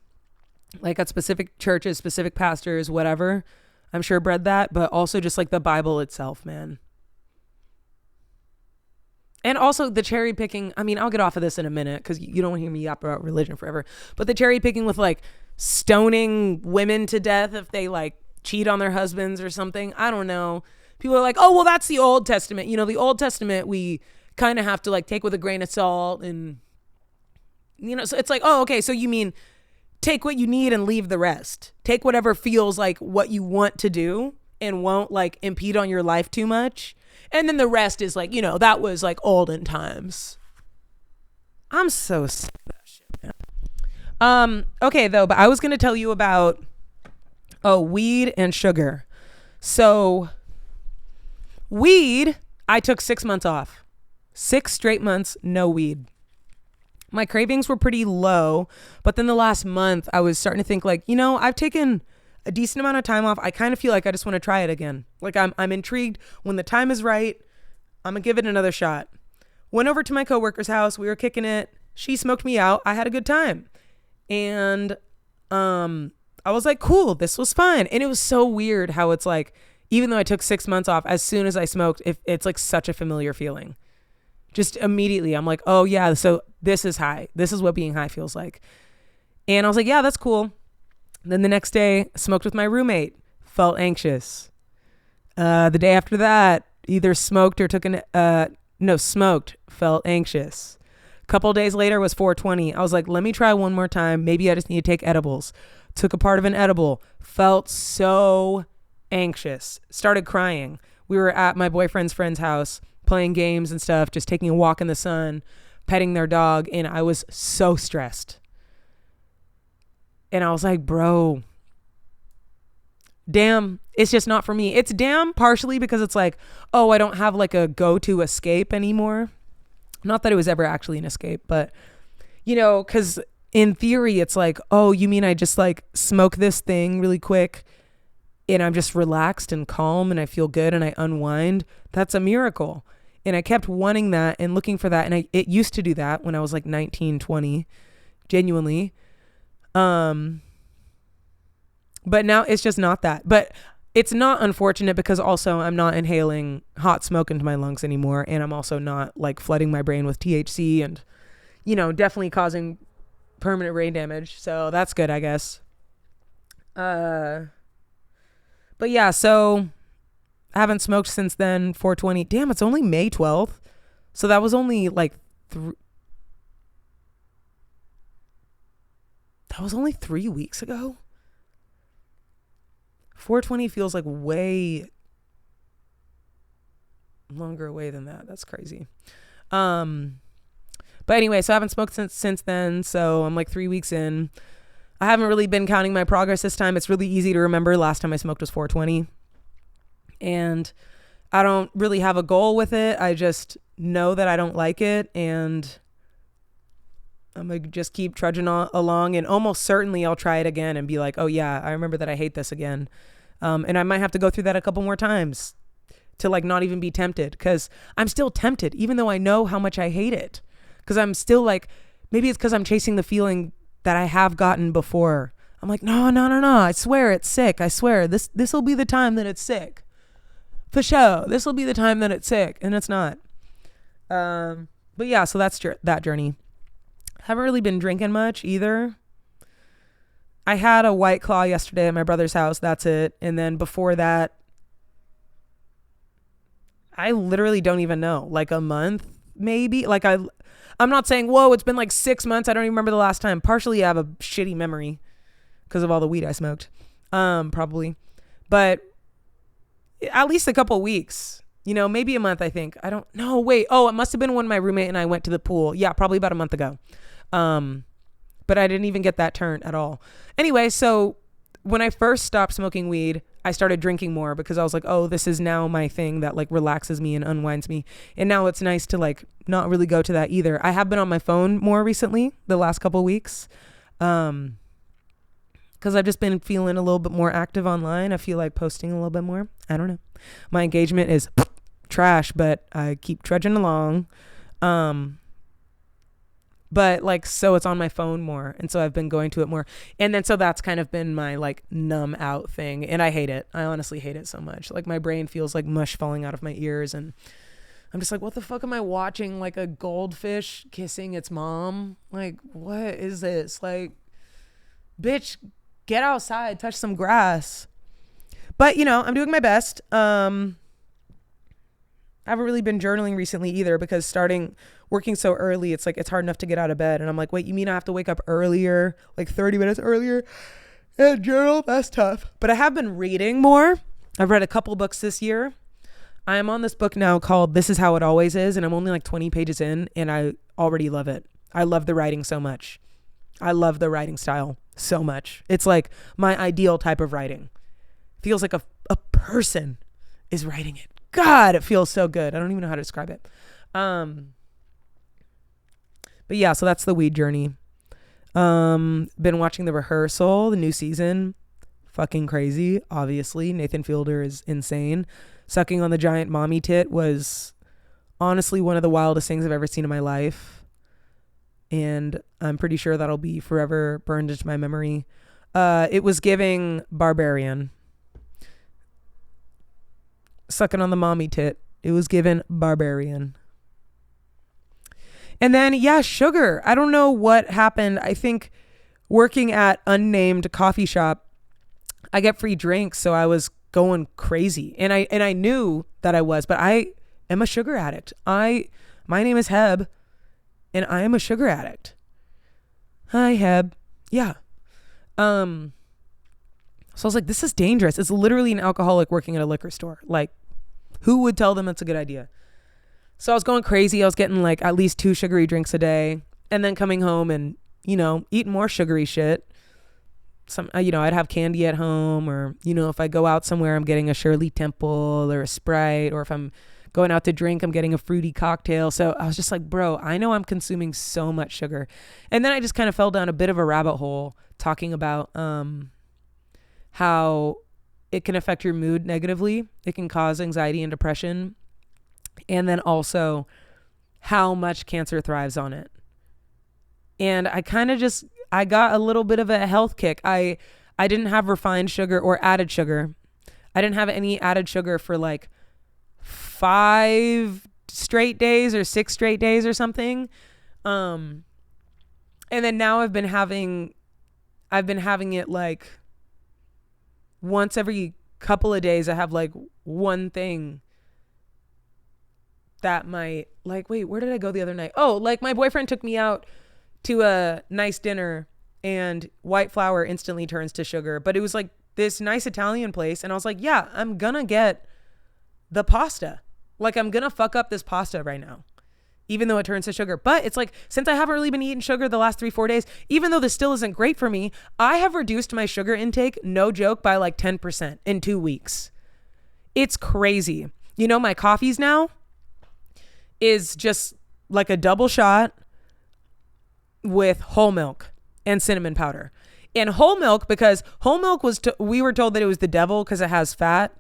like at specific churches, specific pastors, whatever, I'm sure bred that, but also just like the Bible itself, man. And also the cherry picking. I mean, I'll get off of this in a minute because you don't want to hear me yap about religion forever. But the cherry picking with like stoning women to death if they like cheat on their husbands or something. I don't know. People are like, oh, well, that's the Old Testament. The Old Testament, we kind of have to like take with a grain of salt. And, so it's like, oh, okay. So you mean take what you need and leave the rest. Take whatever feels like what you want to do and won't like impede on your life too much. And then the rest is like, that was like olden times. I'm so sick of that shit, man. Okay, though, but I was going to tell you about, weed and sugar. So weed, I took 6 months off. 6 straight months, no weed. My cravings were pretty low, but then the last month I was starting to think like, I've taken a decent amount of time off. I kind of feel like I just want to try it again. Like I'm intrigued. When the time is right, I'm gonna give it another shot. Went over to my coworker's house. We were kicking it. She smoked me out. I had a good time. And I was like, cool, this was fun. And it was so weird how it's like, even though I took 6 months off, as soon as I smoked, it's like such a familiar feeling. Just immediately, I'm like, oh yeah, so this is high. This is what being high feels like. And I was like, yeah, that's cool. Then the next day, smoked with my roommate. Felt anxious. The day after that, either smoked or smoked. Felt anxious. A couple days later was 420. I was like, let me try one more time. Maybe I just need to take edibles. Took a part of an edible. Felt so anxious. Started crying. We were at my boyfriend's friend's house, playing games and stuff, just taking a walk in the sun, petting their dog, and I was so stressed. And I was like, bro, damn, it's just not for me. It's damn partially because it's like, oh, I don't have like a go-to escape anymore. Not that it was ever actually an escape, but, because in theory, it's like, oh, you mean I just like smoke this thing really quick and I'm just relaxed and calm and I feel good and I unwind? That's a miracle. And I kept wanting that and looking for that. And it used to do that when I was like 19, 20, genuinely. But now it's just not that. But It's not unfortunate because also I'm not inhaling hot smoke into my lungs anymore. And I'm also not like flooding my brain with THC and, definitely causing permanent brain damage. So that's good, I guess. But yeah, so I haven't smoked since then, 420. Damn, it's only May 12th. So that was only like that was only 3 weeks ago. 420 feels like way longer away than that. That's crazy. But anyway, so I haven't smoked since then. So I'm like 3 weeks in. I haven't really been counting my progress this time. It's really easy to remember. Last time I smoked was 420. And I don't really have a goal with it. I just know that I don't like it. And I'm going to just keep trudging along. And almost certainly I'll try it again and be like, oh yeah, I remember that I hate this again. And I might have to go through that a couple more times to like not even be tempted. Because I'm still tempted, even though I know how much I hate it. Because I'm still like, maybe it's because I'm chasing the feeling that I have gotten before. I'm like, no. I swear it's sick. I swear this will be the time that it's sick. For sure. This will be the time that it's sick. And it's not. But yeah, so that's that journey. Haven't really been drinking much either. I had a White Claw yesterday at my brother's house. That's it. And then before that, I literally don't even know. Like a month, maybe. Like I'm not saying, whoa, it's been like 6 months. I don't even remember the last time. Partially, I have a shitty memory because of all the weed I smoked. Probably. But at least a couple weeks, maybe a month, I think. I don't know. Wait. Oh, it must have been when my roommate and I went to the pool. Yeah, probably about a month ago. But I didn't even get that turn at all. Anyway, so when I first stopped smoking weed, I started drinking more because I was like, oh, this is now my thing that like relaxes me and unwinds me. And now it's nice to like not really go to that either. I have been on my phone more recently, the last couple of weeks. Because I've just been feeling a little bit more active online. I feel like posting a little bit more. I don't know. My engagement is trash, but I keep trudging along. But like, so it's on my phone more. And so I've been going to it more. And then, so that's kind of been my like numb out thing. And I hate it. I honestly hate it so much. Like my brain feels like mush falling out of my ears. And I'm just like, what the fuck am I watching? Like a goldfish kissing its mom? Like, what is this? Like, bitch, get outside, touch some grass. But I'm doing my best. I haven't really been journaling recently either because working so early, it's like it's hard enough to get out of bed. And I'm like, wait, you mean I have to wake up earlier, like 30 minutes earlier and journal? That's tough. But I have been reading more. I've read a couple books this year. I am on this book now called This Is How It Always Is. And I'm only like 20 pages in and I already love it. I love the writing so much. I love the writing style so much. It's like my ideal type of writing. Feels like a person is writing it. God, it feels so good. I don't even know how to describe it. But yeah, so that's the weed journey. Been watching The Rehearsal, the new season. Fucking crazy, obviously. Nathan Fielder is insane. Sucking on the giant mommy tit was honestly one of the wildest things I've ever seen in my life. And I'm pretty sure that'll be forever burned into my memory. It was giving Barbarian. Sucking on the mommy tit. It was given Barbarian. And then, yeah, sugar. I don't know what happened. I think working at unnamed coffee shop, I get free drinks. So I was going crazy. And I knew that I was, but I am a sugar addict. My name is Heb and I am a sugar addict. Hi, Heb. Yeah. So I was like, this is dangerous. It's literally an alcoholic working at a liquor store. Like, who would tell them that's a good idea? So I was going crazy. I was getting like at least 2 sugary drinks a day and then coming home and, eating more sugary shit. I'd have candy at home or, if I go out somewhere, I'm getting a Shirley Temple or a Sprite, or if I'm going out to drink, I'm getting a fruity cocktail. So I was just like, bro, I know I'm consuming so much sugar. And then I just kind of fell down a bit of a rabbit hole talking about how it can affect your mood negatively. It can cause anxiety and depression. And then also how much cancer thrives on it. And I kind of I got a little bit of a health kick. I didn't have refined sugar or added sugar. I didn't have any added sugar for like 5 straight days or 6 straight days or something. And then now I've been having it like once every couple of days. I have like one thing that might like, wait, where did I go the other night? Oh, like my boyfriend took me out to a nice dinner and white flour instantly turns to sugar, but it was like this nice Italian place. And I was like, yeah, I'm gonna get the pasta. Like I'm gonna fuck up this pasta right now, even though it turns to sugar. But it's like, since I haven't really been eating sugar the last 3-4 days, even though this still isn't great for me, I have reduced my sugar intake, no joke, by like 10% in 2 weeks. It's crazy. You know, my coffees now is just like a double shot with whole milk and cinnamon powder. And whole milk, because whole milk we were told that it was the devil because it has fat.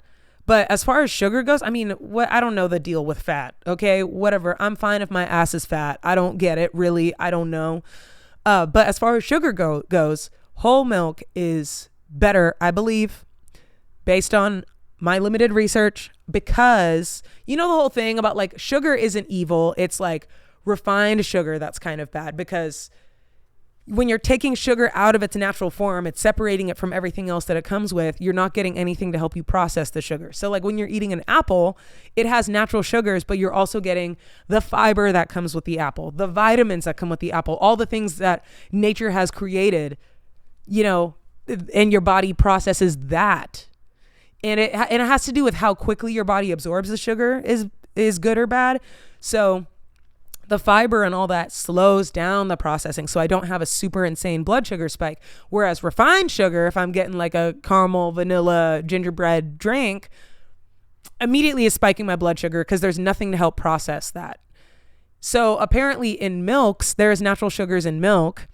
But as far as sugar goes, I mean, I don't know the deal with fat. Okay, whatever. I'm fine if my ass is fat. I don't get it, really. I don't know. But as far as sugar goes, whole milk is better, I believe, based on my limited research, because you know the whole thing about like sugar isn't evil. It's like refined sugar that's kind of bad, because when you're taking sugar out of its natural form, it's separating it from everything else that it comes with. You're not getting anything to help you process the sugar. So like when you're eating an apple, it has natural sugars, but you're also getting the fiber that comes with the apple, the vitamins that come with the apple, all the things that nature has created, you know, and your body processes that. And it has to do with how quickly your body absorbs the sugar is good or bad. So the fiber and all that slows down the processing, so I don't have a super insane blood sugar spike. Whereas refined sugar, if I'm getting like a caramel, vanilla, gingerbread drink, immediately is spiking my blood sugar because there's nothing to help process that. So apparently in milks, there's natural sugars in milk.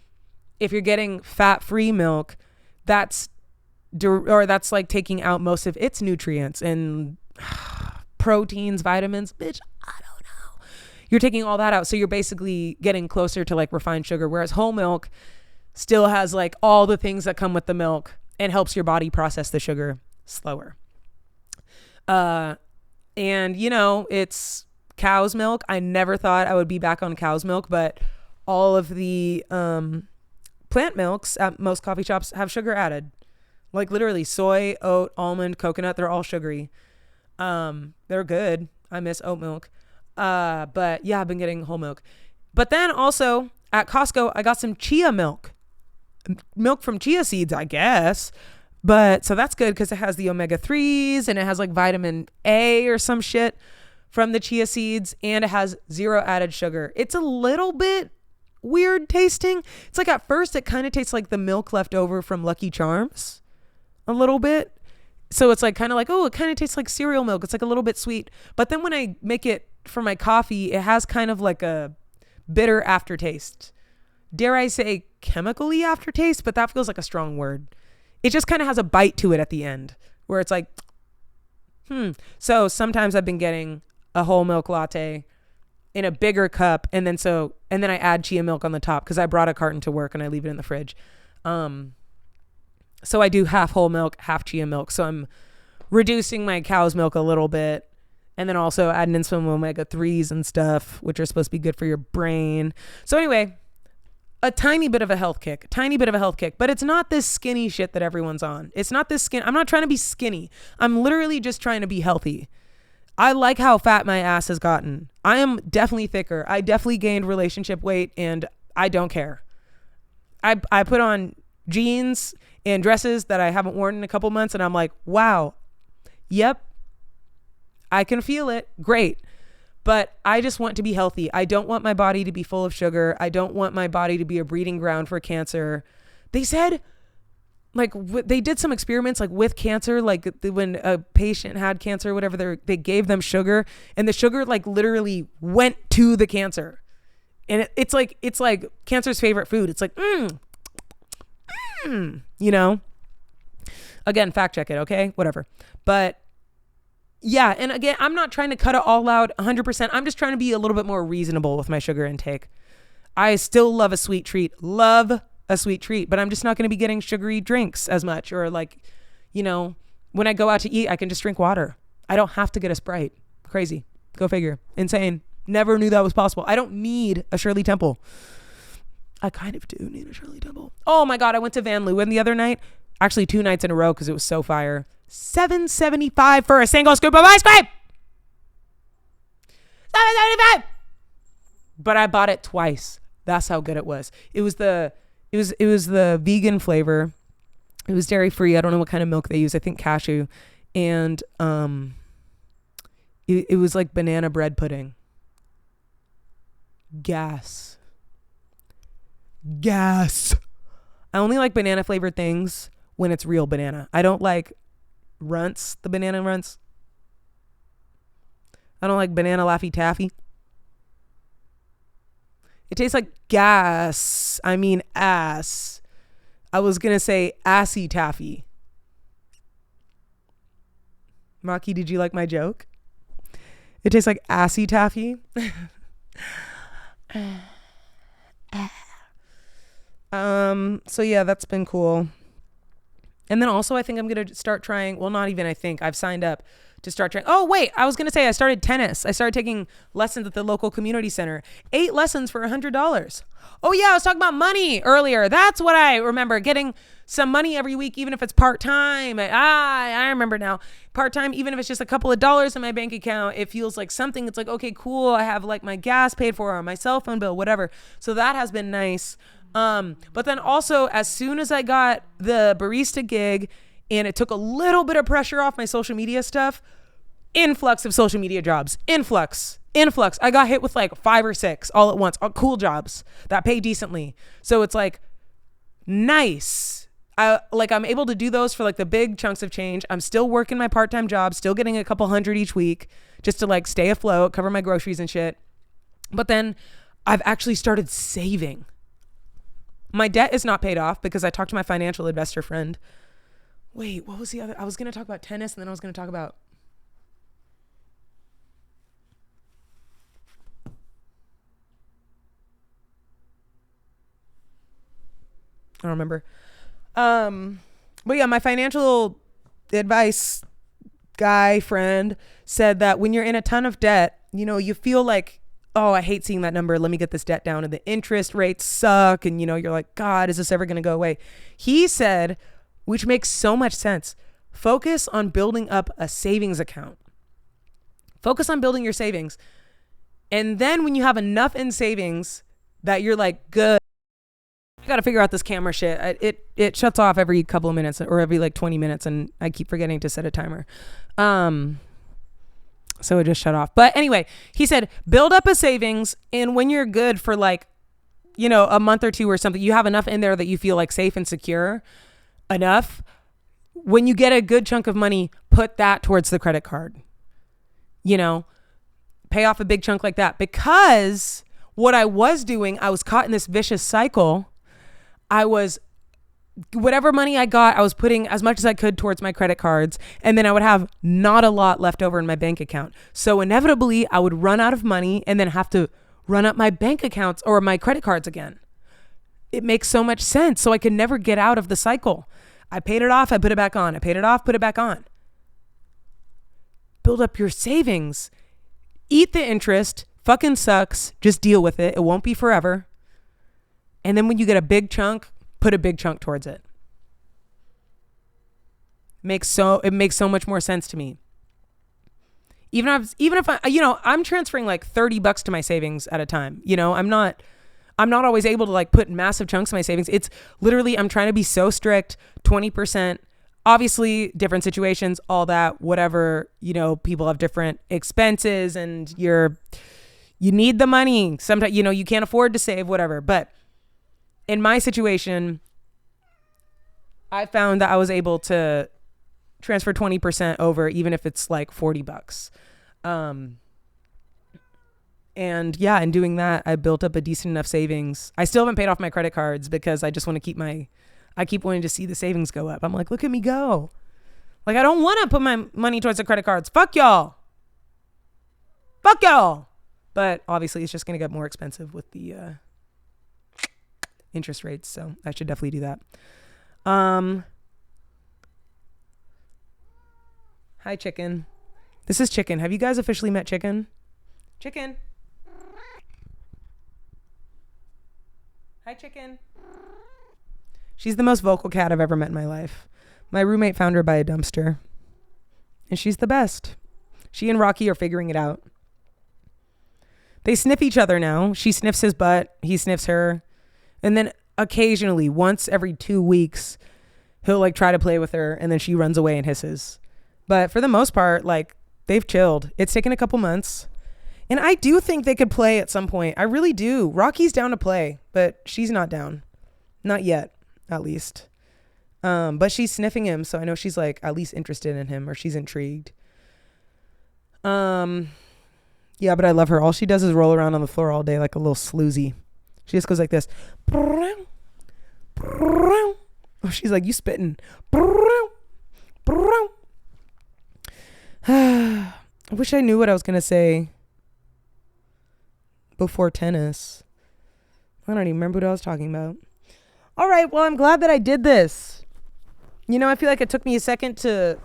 If you're getting fat-free milk, that's like taking out most of its nutrients and proteins, vitamins, bitch, I don't know. You're taking all that out. So you're basically getting closer to like refined sugar, whereas whole milk still has like all the things that come with the milk and helps your body process the sugar slower. And you know, it's cow's milk. I never thought I would be back on cow's milk, but all of the plant milks at most coffee shops have sugar added. Like literally soy, oat, almond, coconut, they're all sugary. They're good. I miss oat milk. But yeah, I've been getting whole milk. But then also at Costco, I got some chia milk from chia seeds, I guess. But so that's good because it has the omega-3s and it has like vitamin A or some shit from the chia seeds, and it has 0 added sugar. It's a little bit weird tasting. It's like at first it kind of tastes like the milk left over from Lucky Charms a little bit. So it's like kind of like, oh, it kind of tastes like cereal milk. It's like a little bit sweet. But then when I make it for my coffee, it has kind of like a bitter aftertaste. Dare I say chemically aftertaste, but that feels like a strong word. It just kind of has a bite to it at the end where it's like, So sometimes I've been getting a whole milk latte in a bigger cup. And then I add chia milk on the top because I brought a carton to work and I leave it in the fridge. So I do half whole milk, half chia milk. So I'm reducing my cow's milk a little bit and then also adding in some omega-3s and stuff, which are supposed to be good for your brain. So anyway, a tiny bit of a health kick, but it's not this skinny shit that everyone's on. It's not this skin. I'm not trying to be skinny. I'm literally just trying to be healthy. I like how fat my ass has gotten. I am definitely thicker. I definitely gained relationship weight and I don't care. I put on jeans and dresses that I haven't worn in a couple months and I'm like, wow, yep, I can feel it. Great. But I just want to be healthy. I don't want my body to be full of sugar. I don't want my body to be a breeding ground for cancer. They said, like, they did some experiments like with cancer, like when a patient had cancer or whatever, they gave them sugar and the sugar like literally went to the cancer. And it's like cancer's favorite food. It's like, you know, again, fact check it. Okay, whatever. But yeah. And again, I'm not trying to cut it all out 100%. I'm just trying to be a little bit more reasonable with my sugar intake. I still love a sweet treat, but I'm just not going to be getting sugary drinks as much or like, you know, When I go out to eat, I can just drink water. I don't have to get a Sprite. Crazy. Go figure. Insane. Never knew that was possible. I don't need a Shirley Temple. I kind of do need a Shirley Temple. Oh my God. I went to Van Leeuwen the other night. Actually 2 nights in a row because it was so fire. $7.75 for a single scoop of ice cream. $7.75. But I bought it twice. That's how good it was. It was the vegan flavor. It was dairy free. I don't know what kind of milk they use. I think cashew. And it was like banana bread pudding. Gas. I only like banana flavored things when it's real banana. I don't like runts, the banana runts. I don't like banana Laffy Taffy. It tastes like gas. I mean ass. I was going to say assy taffy. Maki, did you like my joke? It tastes like assy taffy. So yeah, that's been cool. And then also I think I'm going to start trying, well, not even I think, I've signed up to start trying. Oh, wait, I was going to say I started tennis. I started taking lessons at the local community center. 8 lessons for $100. Oh yeah, I was talking about money earlier. That's what I remember, getting some money every week, even if it's part-time. I remember now. Part-time, even if it's just a couple of dollars in my bank account, it feels like something. It's like, okay, cool. I have like my gas paid for or my cell phone bill, whatever. So that has been nice. But then also as soon as I got the barista gig and it took a little bit of pressure off my social media stuff, influx of social media jobs, influx. I got hit with like 5 or 6 all at once, cool jobs that pay decently. So it's like nice. I'm able to do those for like the big chunks of change. I'm still working my part-time job, still getting a couple hundred each week just to like stay afloat, cover my groceries and shit. But then I've actually started saving. My debt is not paid off because I talked to my financial investor friend. Wait, what was the other? I was going to talk about tennis and then I was going to talk about. I don't remember. But yeah, my financial advice guy friend said that when you're in a ton of debt, you know, you feel like, oh, I hate seeing that number. Let me get this debt down. And the interest rates suck. And, you know, you're like, God, is this ever going to go away? He said, which makes so much sense, focus on building up a savings account. Focus on building your savings. And then when you have enough in savings that you're like, good, I got to figure out this camera shit. It shuts off every couple of minutes or every like 20 minutes. And I keep forgetting to set a timer. So it just shut off. But anyway, he said, build up a savings. And when you're good for like, you know, a month or 2 or something, you have enough in there that you feel like safe and secure enough. When you get a good chunk of money, put that towards the credit card, you know, pay off a big chunk like that. Because what I was doing, I was caught in this vicious cycle. Whatever money I got, I was putting as much as I could towards my credit cards. And then I would have not a lot left over in my bank account. So inevitably I would run out of money and then have to run up my bank accounts or my credit cards again. It makes so much sense. So I could never get out of the cycle. I paid it off. I put it back on. I paid it off, put it back on. Build up your savings. Eat the interest. Fucking sucks. Just deal with it. It won't be forever. And then when you get a big chunk, put a big chunk towards it. It makes so much more sense to me. Even if I, you know, I'm transferring like $30 to my savings at a time. You know, I'm not always able to like put massive chunks of my savings. It's literally, I'm trying to be so strict, 20%, obviously different situations, all that, whatever, you know, people have different expenses and you need the money. Sometimes, you know, you can't afford to save, whatever. But in my situation, I found that I was able to transfer 20% over, even if it's like $40. And yeah, in doing that, I built up a decent enough savings. I still haven't paid off my credit cards because I just want to I keep wanting to see the savings go up. I'm like, look at me go. Like, I don't want to put my money towards the credit cards. Fuck y'all. But obviously it's just going to get more expensive with the interest rates. So I should definitely do that. Hi, Chicken. This is Chicken. Have you guys officially met Chicken? Chicken. Hi, Chicken. She's the most vocal cat I've ever met in my life. My roommate found her by a dumpster. And she's the best. She and Rocky are figuring it out. They sniff each other now. She sniffs his butt. He sniffs her. And then occasionally, once every 2 weeks, he'll like try to play with her. And then she runs away and hisses. But for the most part, like, they've chilled. It's taken a couple months. And I do think they could play at some point. I really do. Rocky's down to play, but she's not down. Not yet, at least. But she's sniffing him, so I know she's like at least interested in him, or she's intrigued. Yeah, but I love her. All she does is roll around on the floor all day like a little sloozy. She just goes like this. Oh, she's like, you spitting. I wish I knew what I was going to say before tennis. I don't even remember what I was talking about. All right, well, I'm glad that I did this. You know, I feel like it took me a second to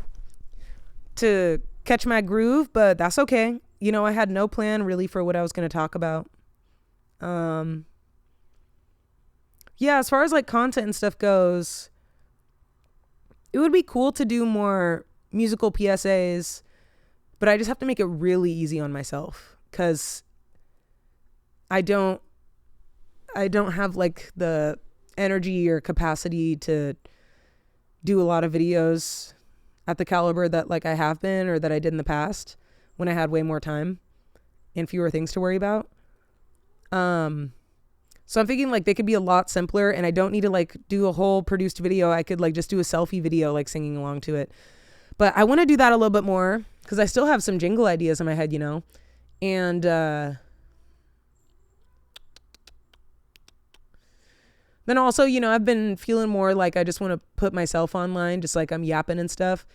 catch my groove, but that's okay. You know, I had no plan really for what I was going to talk about. Yeah, as far as like content and stuff goes, it would be cool to do more musical PSAs, but I just have to make it really easy on myself because I don't have like the energy or capacity to do a lot of videos at the caliber that like I have been or that I did in the past when I had way more time and fewer things to worry about. So I'm thinking like they could be a lot simpler and I don't need to like do a whole produced video. I could like just do a selfie video like singing along to it. But I want to do that a little bit more because I still have some jingle ideas in my head, you know. And then also, you know, I've been feeling more like I just want to put myself online, just like I'm yapping and stuff.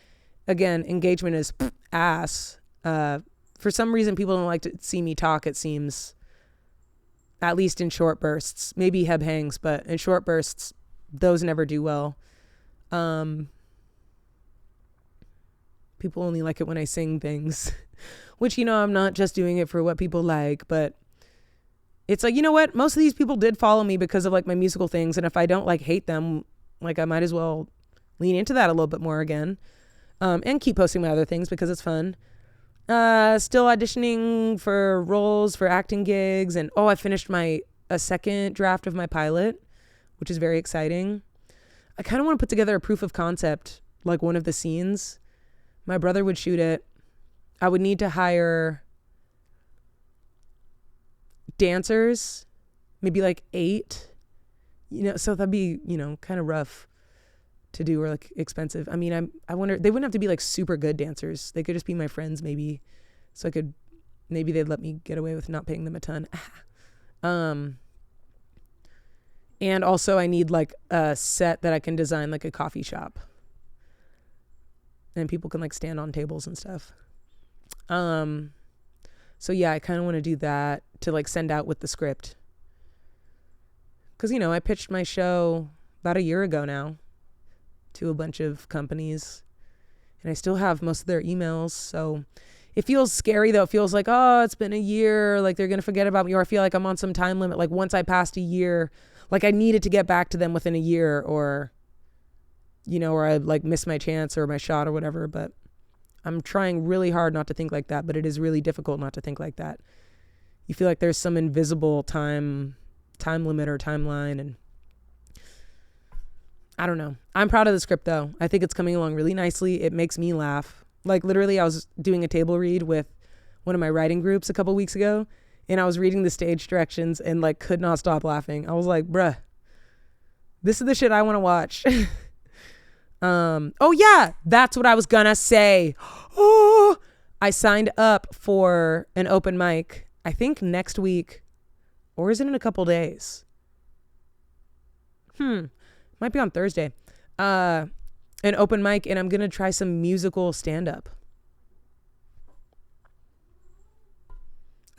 Again, engagement is ass. For some reason, people don't like to see me talk, it seems. At least in short bursts. Maybe Heb hangs, but in short bursts, those never do well. People only like it when I sing things. Which, you know, I'm not just doing it for what people like, but it's like, you know what? Most of these people did follow me because of like my musical things. And if I don't like hate them, like I might as well lean into that a little bit more again. And keep posting my other things because it's fun. Still auditioning for roles for acting gigs. And I finished a second draft of my pilot, which is very exciting. I kind of want to put together a proof of concept, like one of the scenes. My brother would shoot it. I would need to hire dancers, maybe like 8, you know, so that'd be, you know, kind of rough to do or like expensive. I mean, I wonder, they wouldn't have to be like super good dancers. They could just be my friends maybe. So maybe they'd let me get away with not paying them a ton. And also I need like a set that I can design like a coffee shop. And people can like stand on tables and stuff. So yeah, I kind of want to do that to like send out with the script. Cause you know, I pitched my show about a year ago now to a bunch of companies and I still have most of their emails. So it feels scary though. It feels like, oh, it's been a year. Like they're going to forget about me. Or I feel like I'm on some time limit. Like once I passed a year, like I needed to get back to them within a year or, you know, or I like missed my chance or my shot or whatever. But I'm trying really hard not to think like that, but it is really difficult not to think like that. You feel like there's some invisible time limit or timeline, and I don't know. I'm proud of the script though. I think it's coming along really nicely. It makes me laugh. Like literally I was doing a table read with one of my writing groups a couple weeks ago and I was reading the stage directions and like could not stop laughing. I was like, bruh, this is the shit I want to watch. Oh yeah, that's what I was gonna say. Oh, I signed up for an open mic, I think next week, or is it in a couple days? Might be on Thursday. An open mic, and I'm gonna try some musical stand-up.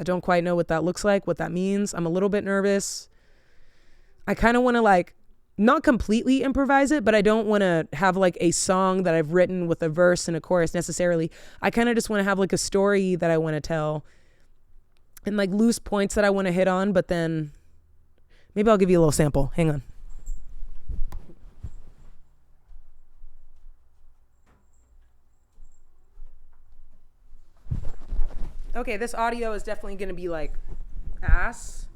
I don't quite know what that looks like, what that means. I'm a little bit nervous. I kind of want to like not completely improvise it, but I don't want to have like a song that I've written with a verse and a chorus necessarily. I kind of just want to have like a story that I want to tell and like loose points that I want to hit on, but then maybe I'll give you a little sample. Hang on. Okay, this audio is definitely going to be like ass.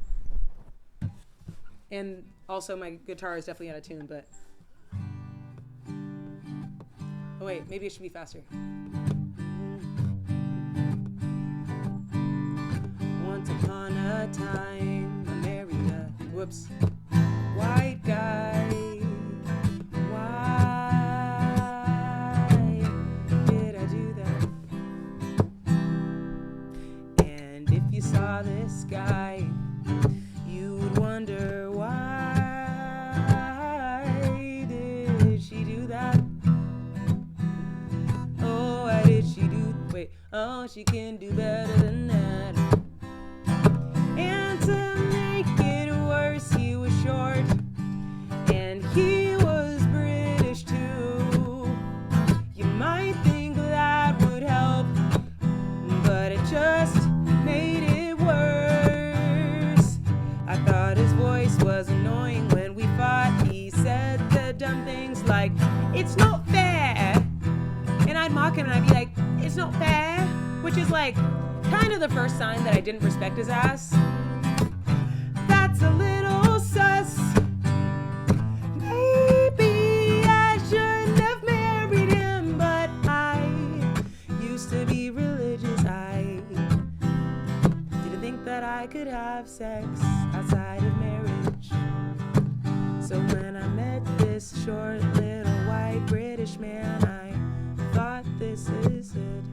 And also my guitar is definitely out of tune, but... Oh wait, maybe it should be faster. Once upon a time, I married a white guy. Why did I do that? And if you saw this guy, you'd wonder why did she do that? Oh, why did she do? Wait, oh, she can do better than that. And to make it worse, he was short, and he was British too. You might think that would help, but it just made it worse. I thought his voice was annoying when we fought. He said the dumb things like, "It's not fair." And I'd mock him and I'd be like, "It's not fair," which is like kind of the first sign that I didn't respect his ass. That's a little sus. Maybe I shouldn't have married him, but I used to be religious. I didn't think that I could have sex outside of marriage. So when I met this short little white British man, I thought, this is it.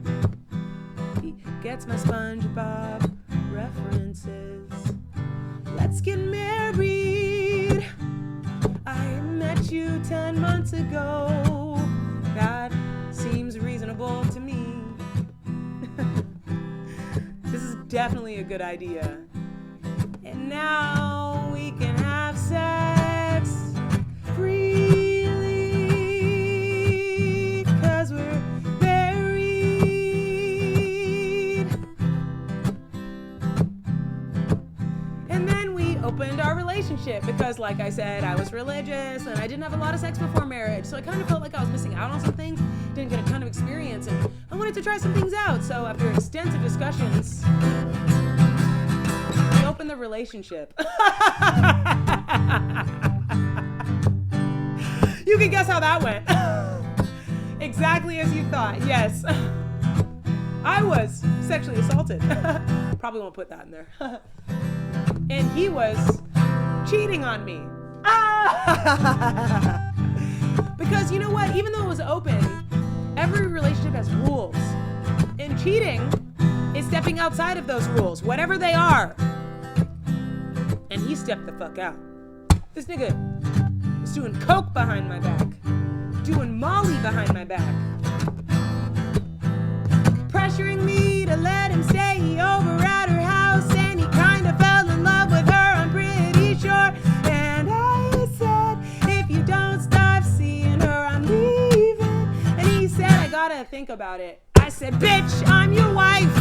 He gets my SpongeBob references. Let's get married. I met you 10 months ago. That seems reasonable to me. This is definitely a good idea. And now we can have sex freely, 'cause we're married. And then we opened our relationship because, like I said, I was religious and I didn't have a lot of sex before marriage, so I kind of felt like I was missing out on some things, didn't get a ton of experience, and I wanted to try some things out. So after extensive discussions, we opened the relationship. You can guess how that went. Exactly as you thought. Yes. I was sexually assaulted. Probably won't put that in there. And he was cheating on me. Because you know what? Even though it was open, every relationship has rules. And cheating is stepping outside of those rules, whatever they are. And he stepped the fuck out. This nigga was doing coke behind my back, doing Molly behind my back, pressuring me to let him stay over at her house, and he kind of fell in love with her, I'm pretty sure. And I said, if you don't stop seeing her, I'm leaving. And he said, I gotta think about it. I said, bitch, I'm your wife.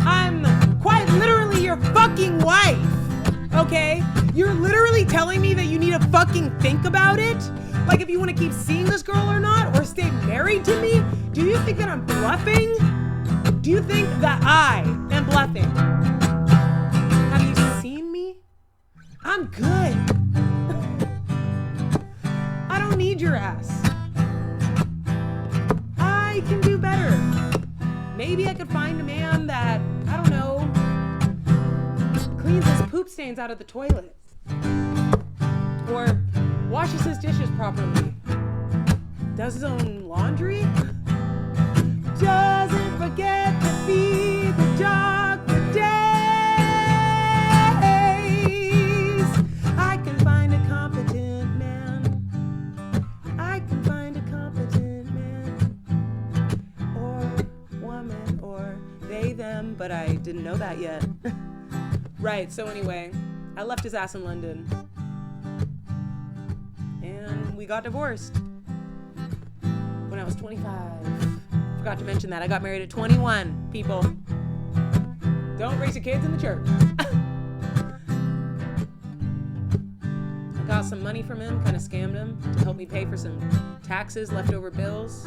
I'm quite literally your fucking wife. Okay? You're literally telling me that you need to fucking think about it? Like if you want to keep seeing this girl or not, or stay married to me? Do you think that I'm bluffing? Do you think that I am bluffing? Have you seen me? I'm good. I don't need your ass. I can do better. Maybe I could find a man that, I don't know, cleans his poop stains out of the toilet, or washes his dishes properly, does his own laundry, doesn't forget to feed the dog for days. I can find a competent man. I can find a competent man, or woman, or they, them, but I didn't know that yet. Right, so anyway, I left his ass in London. we got divorced when I was 25. Forgot to mention that. I got married at 21, people. Don't raise your kids in the church. I got some money from him, kind of scammed him to help me pay for some taxes, leftover bills.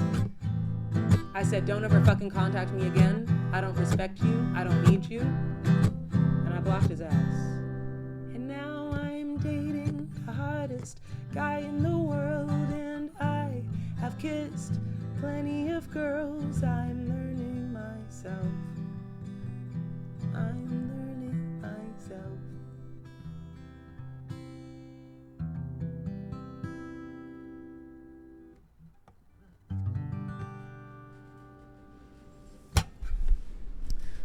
I said, don't ever fucking contact me again. I don't respect you. I don't need you. And I blocked his ass. And now I'm dating the hottest guy in the world, and I have kissed plenty of girls. I'm learning myself. I'm learning myself.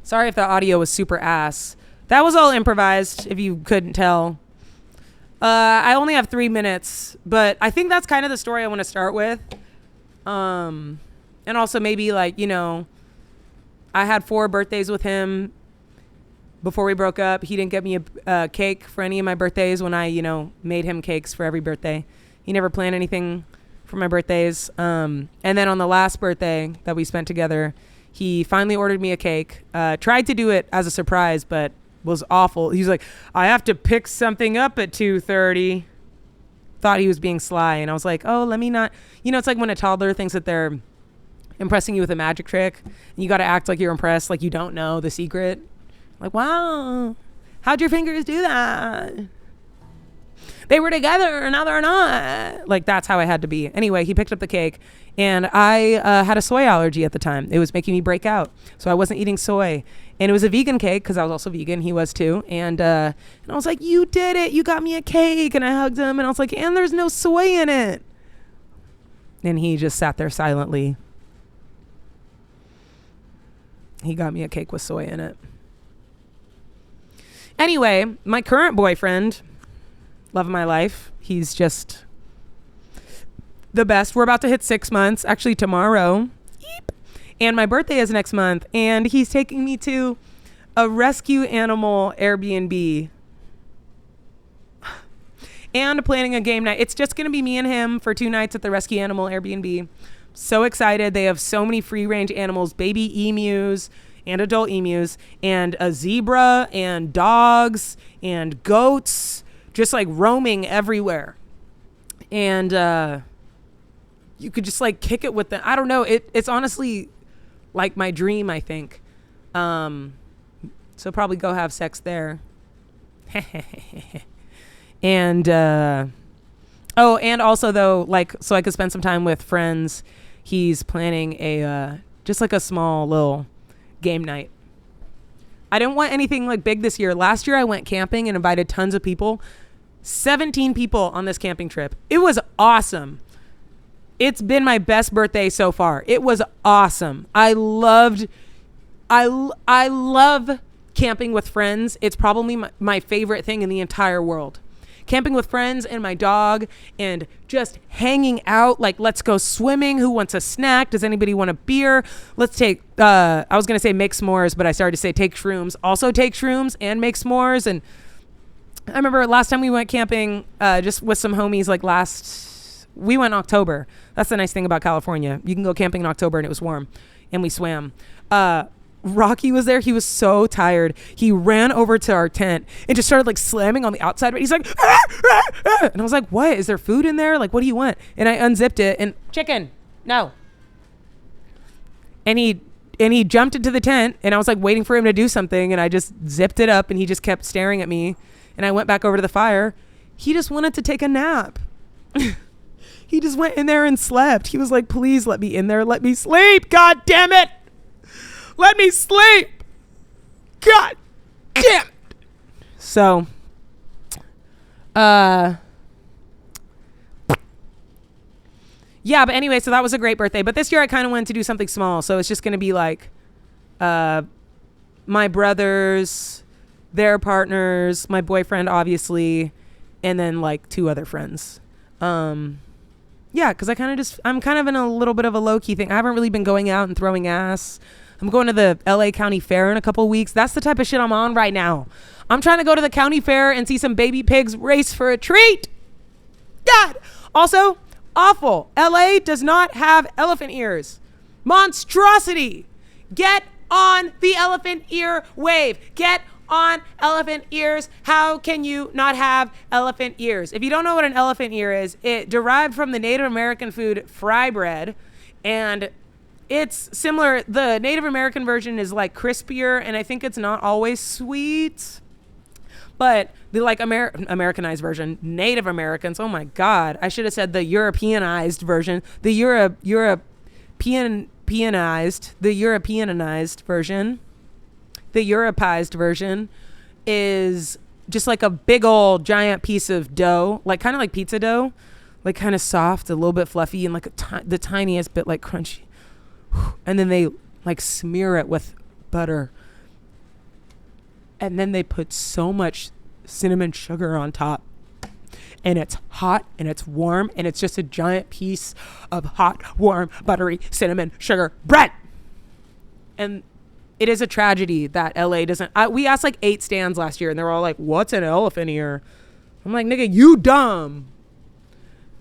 Sorry if the audio was super ass. That was all improvised, if you couldn't tell. I only have 3 minutes, but I think that's kind of the story I want to start with. And also maybe like, you know, I had 4 birthdays with him before we broke up. He didn't get me a cake for any of my birthdays when I, you know, made him cakes for every birthday. He never planned anything for my birthdays. And then on the last birthday that we spent together, he finally ordered me a cake. Tried to do it as a surprise, but was awful. He's like, I have to pick something up at 2:30. Thought he was being sly. And I was like, oh, let me not. You know, it's like when a toddler thinks that they're impressing you with a magic trick. And you got to act like you're impressed, like you don't know the secret. Like, wow, how'd your fingers do that? They were together, now they're not. Like, that's how I had to be. Anyway, he picked up the cake, and I had a soy allergy at the time. It was making me break out, so I wasn't eating soy. And it was a vegan cake, because I was also vegan. He was too. And I was like, you did it. You got me a cake. And I hugged him, and I was like, and there's no soy in it. And he just sat there silently. He got me a cake with soy in it. Anyway, my current boyfriend, love of my life, he's just the best. We're about to hit 6 months, actually tomorrow. Eep. And my birthday is next month, and he's taking me to a rescue animal Airbnb and planning a game night. It's just going to be me and him for 2 nights at the rescue animal Airbnb. So excited. They have so many free range animals, baby emus and adult emus, and a zebra and dogs and goats, just like roaming everywhere. And you could just like kick it with them. I don't know. It's honestly like my dream, I think. So probably go have sex there. And and also though, like, so I could spend some time with friends. He's planning a just like a small little game night. I didn't want anything like big this year. Last year I went camping and invited tons of people. 17 people on this camping trip. It was awesome. It's been my best birthday so far. It was awesome. I love camping with friends. It's probably my favorite thing in the entire world. Camping with friends and my dog and just hanging out. Like, let's go swimming. Who wants a snack? Does anybody want a beer? Let's take, I was going to say make s'mores, but I started to say take shrooms. Also take shrooms and make s'mores. And I remember last time we went camping just with some homies, like we went in October. That's the nice thing about California. You can go camping in October and it was warm. And we swam. Rocky was there. He was so tired. He ran over to our tent and just started like slamming on the outside. He's like, ah, ah, ah. And I was like, what? Is there food in there? Like, what do you want? And I unzipped it and chicken. No. And he jumped into the tent and I was like waiting for him to do something. And I just zipped it up and he just kept staring at me. And I went back over to the fire. He just wanted to take a nap. He just went in there and slept. He was like, please let me in there. Let me sleep. God damn it. Let me sleep. God damn it. So, yeah, but anyway, so that was a great birthday. But this year I kind of wanted to do something small. So it's just going to be like my brothers, their partners, my boyfriend, obviously, and then like 2 other friends. Yeah, because I'm kind of in a little bit of a low-key thing. I haven't really been going out and throwing ass. I'm going to the LA County Fair in a couple weeks. That's the type of shit I'm on right now. I'm trying to go to the county fair and see some baby pigs race for a treat. God. Also, Awful. LA does not have elephant ears. Monstrosity. Get on the elephant ear wave. Get on elephant ears. How can you not have elephant ears? If you don't know what an elephant ear is, it derived from the Native American food fry bread, and it's similar. The Native American version is like crispier, and I think it's not always sweet. But the like Americanized version, Native Americans, oh my God, I should have said the Europeanized version, the Europeanized version, the Europeized version is just like a big old giant piece of dough, like kind of like pizza dough, like kind of soft, a little bit fluffy, and like the tiniest bit like crunchy. And then they like smear it with butter. And then they put so much cinnamon sugar on top. And it's hot and it's warm and it's just a giant piece of hot, warm, buttery cinnamon sugar bread. And it is a tragedy that LA doesn't. We asked like 8 stands last year and they were all like, what's an elephant ear? I'm like, nigga, you dumb.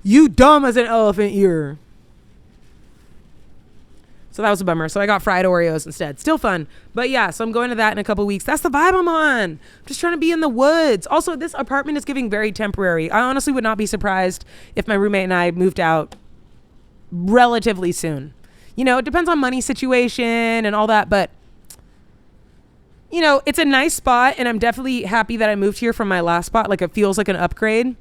You dumb as an elephant ear. So that was a bummer. So I got fried Oreos instead. Still fun. But yeah, so I'm going to that in a couple weeks. That's the vibe I'm on. I'm just trying to be in the woods. Also, this apartment is giving very temporary. I honestly would not be surprised if my roommate and I moved out relatively soon. You know, it depends on money situation and all that. But, you know, it's a nice spot. And I'm definitely happy that I moved here from my last spot. Like, it feels like an upgrade.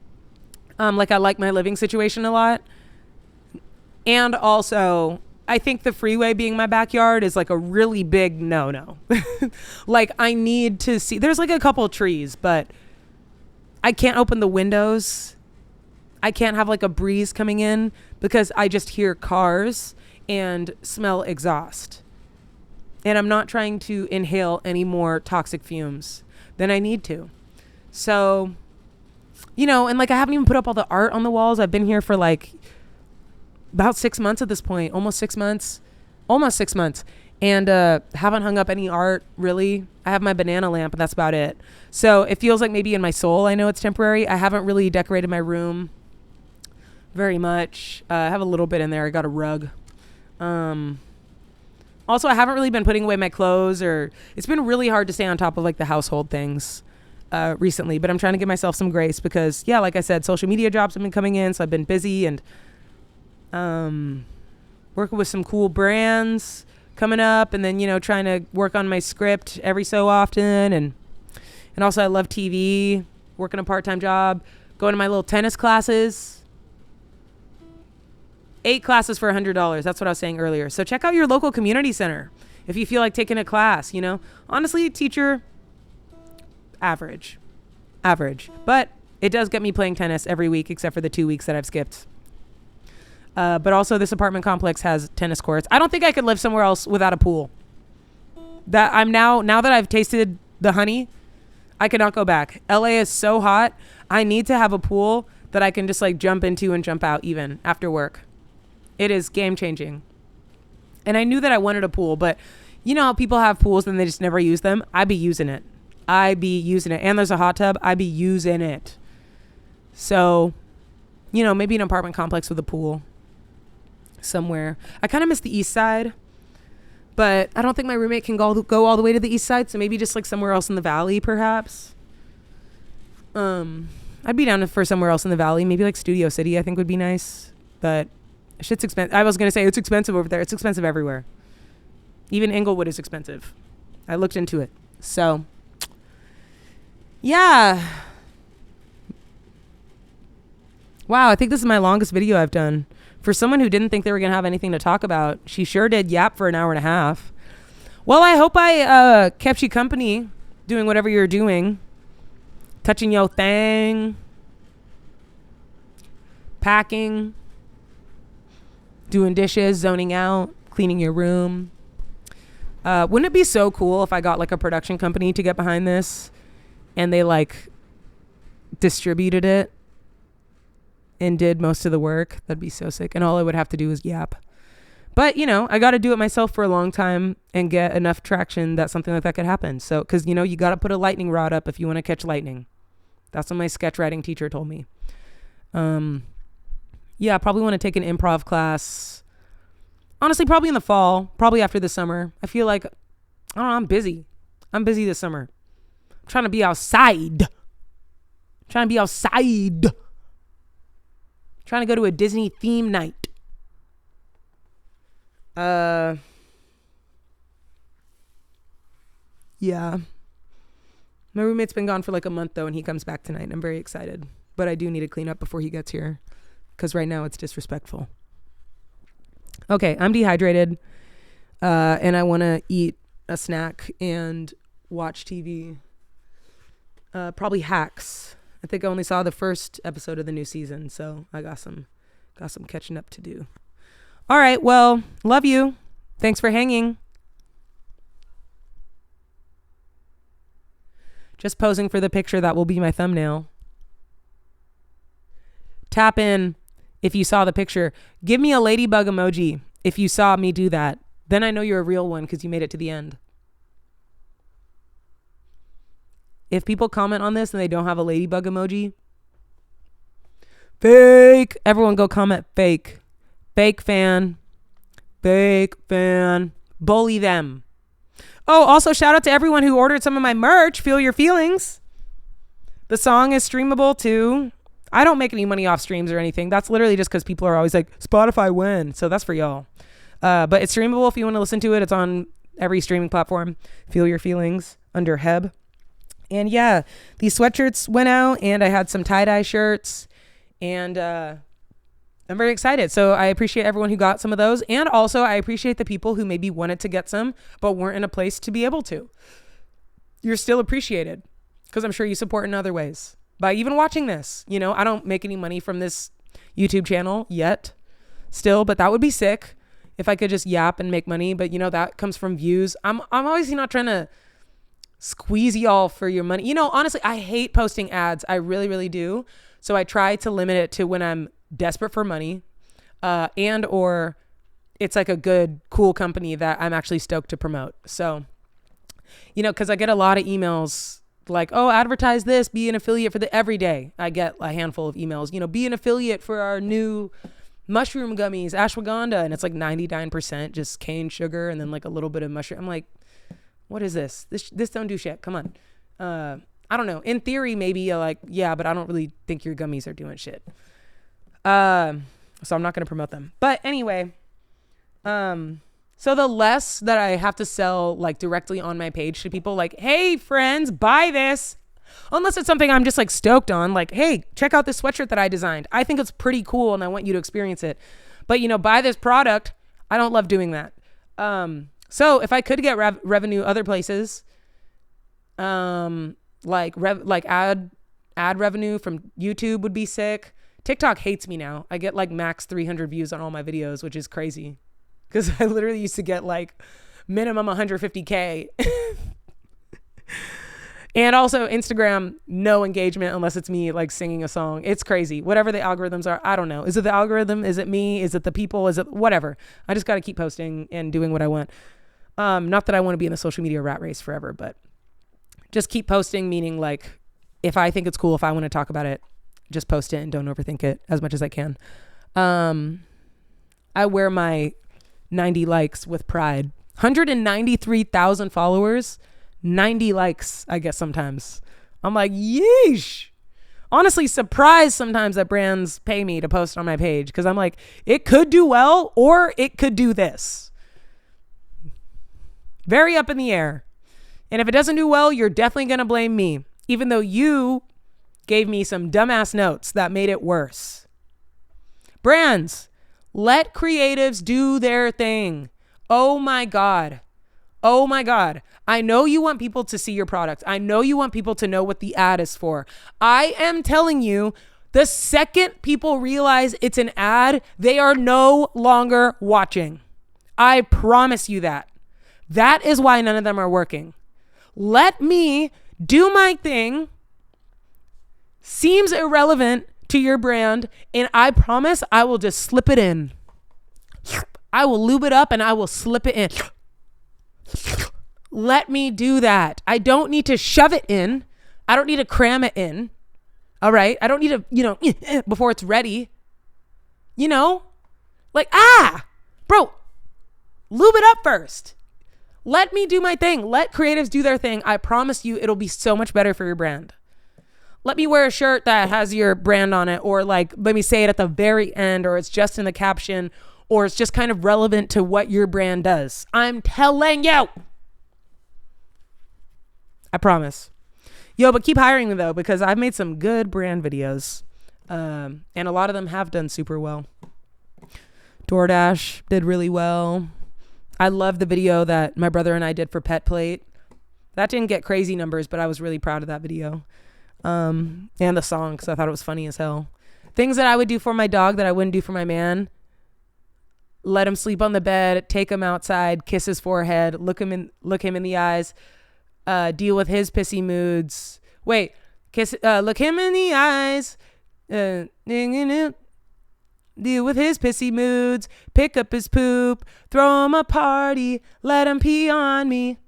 Like, I like my living situation a lot. And also, I think the freeway being my backyard is like a really big no-no. Like, I need to see, there's like a couple trees, but I can't open the windows. I can't have like a breeze coming in because I just hear cars and smell exhaust. And I'm not trying to inhale any more toxic fumes than I need to. So, you know, and like I haven't even put up all the art on the walls. I've been here for like about 6 months at this point, almost 6 months, and haven't hung up any art really. I have my banana lamp and that's about it. So it feels like maybe in my soul I know it's temporary. I haven't really decorated my room very much. I have a little bit in there. I got a rug. Also, I haven't really been putting away my clothes, or it's been really hard to stay on top of like the household things recently, but I'm trying to give myself some grace because, yeah, like I said, social media jobs have been coming in, so I've been busy and working with some cool brands coming up, and then, you know, trying to work on my script every so often, and also I love TV, working a part-time job, going to my little tennis classes. 8 classes for $100. That's what I was saying earlier. So check out your local community center if you feel like taking a class. You know, honestly, teacher, average, but it does get me playing tennis every week except for the 2 weeks that I've skipped. But also this apartment complex has tennis courts. I don't think I could live somewhere else without a pool. That I'm now that I've tasted the honey, I cannot go back. LA is so hot. I need to have a pool that I can just like jump into and jump out even after work. It is game changing. And I knew that I wanted a pool, but you know how people have pools and they just never use them? I be using it. And there's a hot tub. I be using it. So, you know, maybe an apartment complex with a pool somewhere. I kind of miss the east side, but I don't think my roommate can go all the way to the east side. So maybe just like somewhere else in the valley, perhaps. I'd be down for somewhere else in the valley. Maybe like Studio City, I think would be nice. But shit's expensive. I was going to say it's expensive over there. It's expensive everywhere. Even Inglewood is expensive. I looked into it. So, yeah. Wow, I think this is my longest video I've done. For someone who didn't think they were going to have anything to talk about, she sure did yap for an hour and a half. Well, I hope I kept you company doing whatever you're doing. Touching your thing. Packing. Doing dishes, zoning out, cleaning your room. Wouldn't it be so cool if I got like a production company to get behind this and they like distributed it and did most of the work? That'd be so sick. And all I would have to do is yap. But, you know, I got to do it myself for a long time and get enough traction that something like that could happen. So, because, you know, you got to put a lightning rod up if you want to catch lightning. That's what my sketch writing teacher told me. Yeah, probably want to take an improv class. Honestly, probably in the fall, probably after the summer. I feel like, I don't know, I'm busy. I'm busy this summer. I'm trying to be outside. Trying to go to a Disney theme night. Yeah. My roommate's been gone for like a month though, and he comes back tonight. I'm very excited. But I do need to clean up before he gets here, because right now it's disrespectful. Okay, I'm dehydrated, and I want to eat a snack and watch TV. Probably Hacks. I think I only saw the first episode of the new season, so I got some catching up to do. All right, well, love you. Thanks for hanging. Just posing for the picture that will be my thumbnail. Tap in if you saw the picture. Give me a ladybug emoji if you saw me do that. Then I know you're a real one because you made it to the end. If people comment on this and they don't have a ladybug emoji, fake. Everyone go comment fake. Fake fan. Fake fan. Bully them. Oh, also shout out to everyone who ordered some of my merch. Feel Your Feelings. The song is streamable too. I don't make any money off streams or anything. That's literally just because people are always like, Spotify when. So that's for y'all. But it's streamable if you want to listen to it. It's on every streaming platform. Feel Your Feelings under Heb. And yeah, these sweatshirts went out, and I had some tie-dye shirts, and I'm very excited. So I appreciate everyone who got some of those. And also I appreciate the people who maybe wanted to get some, but weren't in a place to be able to. You're still appreciated, because I'm sure you support in other ways by even watching this. You know, I don't make any money from this YouTube channel yet still, but that would be sick if I could just yap and make money. But you know, that comes from views. I'm obviously not trying to squeeze y'all for your money. You know, honestly, I hate posting ads. I really, really do. So I try to limit it to when I'm desperate for money, and or it's like a good, cool company that I'm actually stoked to promote. So, you know, because I get a lot of emails like, oh, advertise this, be an affiliate for the every day. I get a handful of emails, you know, be an affiliate for our new mushroom gummies, ashwagandha. And it's like 99% just cane sugar and then like a little bit of mushroom. I'm like, what is this? This don't do shit. Come on. I don't know. In theory, maybe you're like, yeah, but I don't really think your gummies are doing shit. So I'm not going to promote them. But anyway, so the less that I have to sell like directly on my page to people like, hey friends, buy this. Unless it's something I'm just like stoked on, like, hey, check out this sweatshirt that I designed. I think it's pretty cool and I want you to experience it. But you know, buy this product. I don't love doing that. So if I could get revenue other places, like ad revenue from YouTube would be sick. TikTok hates me now. I get like max 300 views on all my videos, which is crazy. Because I literally used to get like minimum 150K. And also Instagram, no engagement unless it's me like singing a song. It's crazy. Whatever the algorithms are, I don't know. Is it the algorithm? Is it me? Is it the people? Is it whatever? I just got to keep posting and doing what I want. Not that I want to be in a social media rat race forever, but just keep posting, meaning like if I think it's cool, if I want to talk about it, just post it and don't overthink it as much as I can. I wear my 90 likes with pride. 193,000 followers, 90 likes, I guess sometimes. I'm like, yeesh. Honestly, surprised sometimes that brands pay me to post on my page because I'm like, it could do well or it could do this. Very up in the air. And if it doesn't do well, you're definitely going to blame me, even though you gave me some dumbass notes that made it worse. Brands, let creatives do their thing. Oh my God. Oh my God. I know you want people to see your product. I know you want people to know what the ad is for. I am telling you, the second people realize it's an ad, they are no longer watching. I promise you that. That is why none of them are working. Let me do my thing. Seems irrelevant to your brand, and I promise I will just slip it in. I will lube it up and I will slip it in. Let me do that. I don't need to shove it in. I don't need to cram it in. All right. I don't need to, before it's ready. You know, like, bro, lube it up first. Let me do my thing. Let creatives do their thing. I promise you it'll be so much better for your brand. Let me wear a shirt that has your brand on it, or like, let me say it at the very end, or it's just in the caption, or it's just kind of relevant to what your brand does. I'm telling you. I promise. Yo, but keep hiring me though, because I've made some good brand videos. And a lot of them have done super well. DoorDash did really well. I love the video that my brother and I did for Pet Plate. That didn't get crazy numbers, but I was really proud of that video. And the song, because I thought it was funny as hell. Things that I would do for my dog that I wouldn't do for my man. Let him sleep on the bed, take him outside, kiss his forehead, look him in the eyes, deal with his pissy moods. Look him in the eyes, deal with his pissy moods, pick up his poop, throw him a party, let him pee on me.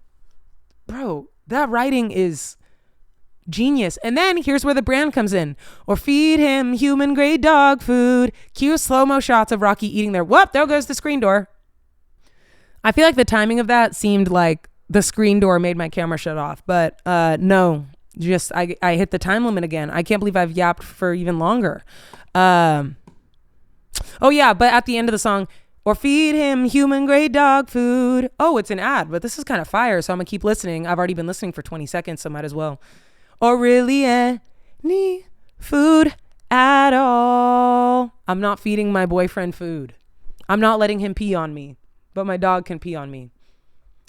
Bro, that writing is genius. And then here's where the brand comes in. Or feed him human grade dog food. Cue slow-mo shots of Rocky eating there. Whoop, there goes the screen door. I feel like the timing of that seemed like the screen door made my camera shut off. But no, just I hit the time limit again. I can't believe I've yapped for even longer. Oh yeah, but at the end of the song, or feed him human grade dog food. Oh, it's an ad, but this is kind of fire, so I'm gonna keep listening. I've already been listening for 20 seconds, so might as well. Or really any food at all. I'm not feeding my boyfriend food. I'm not letting him pee on me, but my dog can pee on me.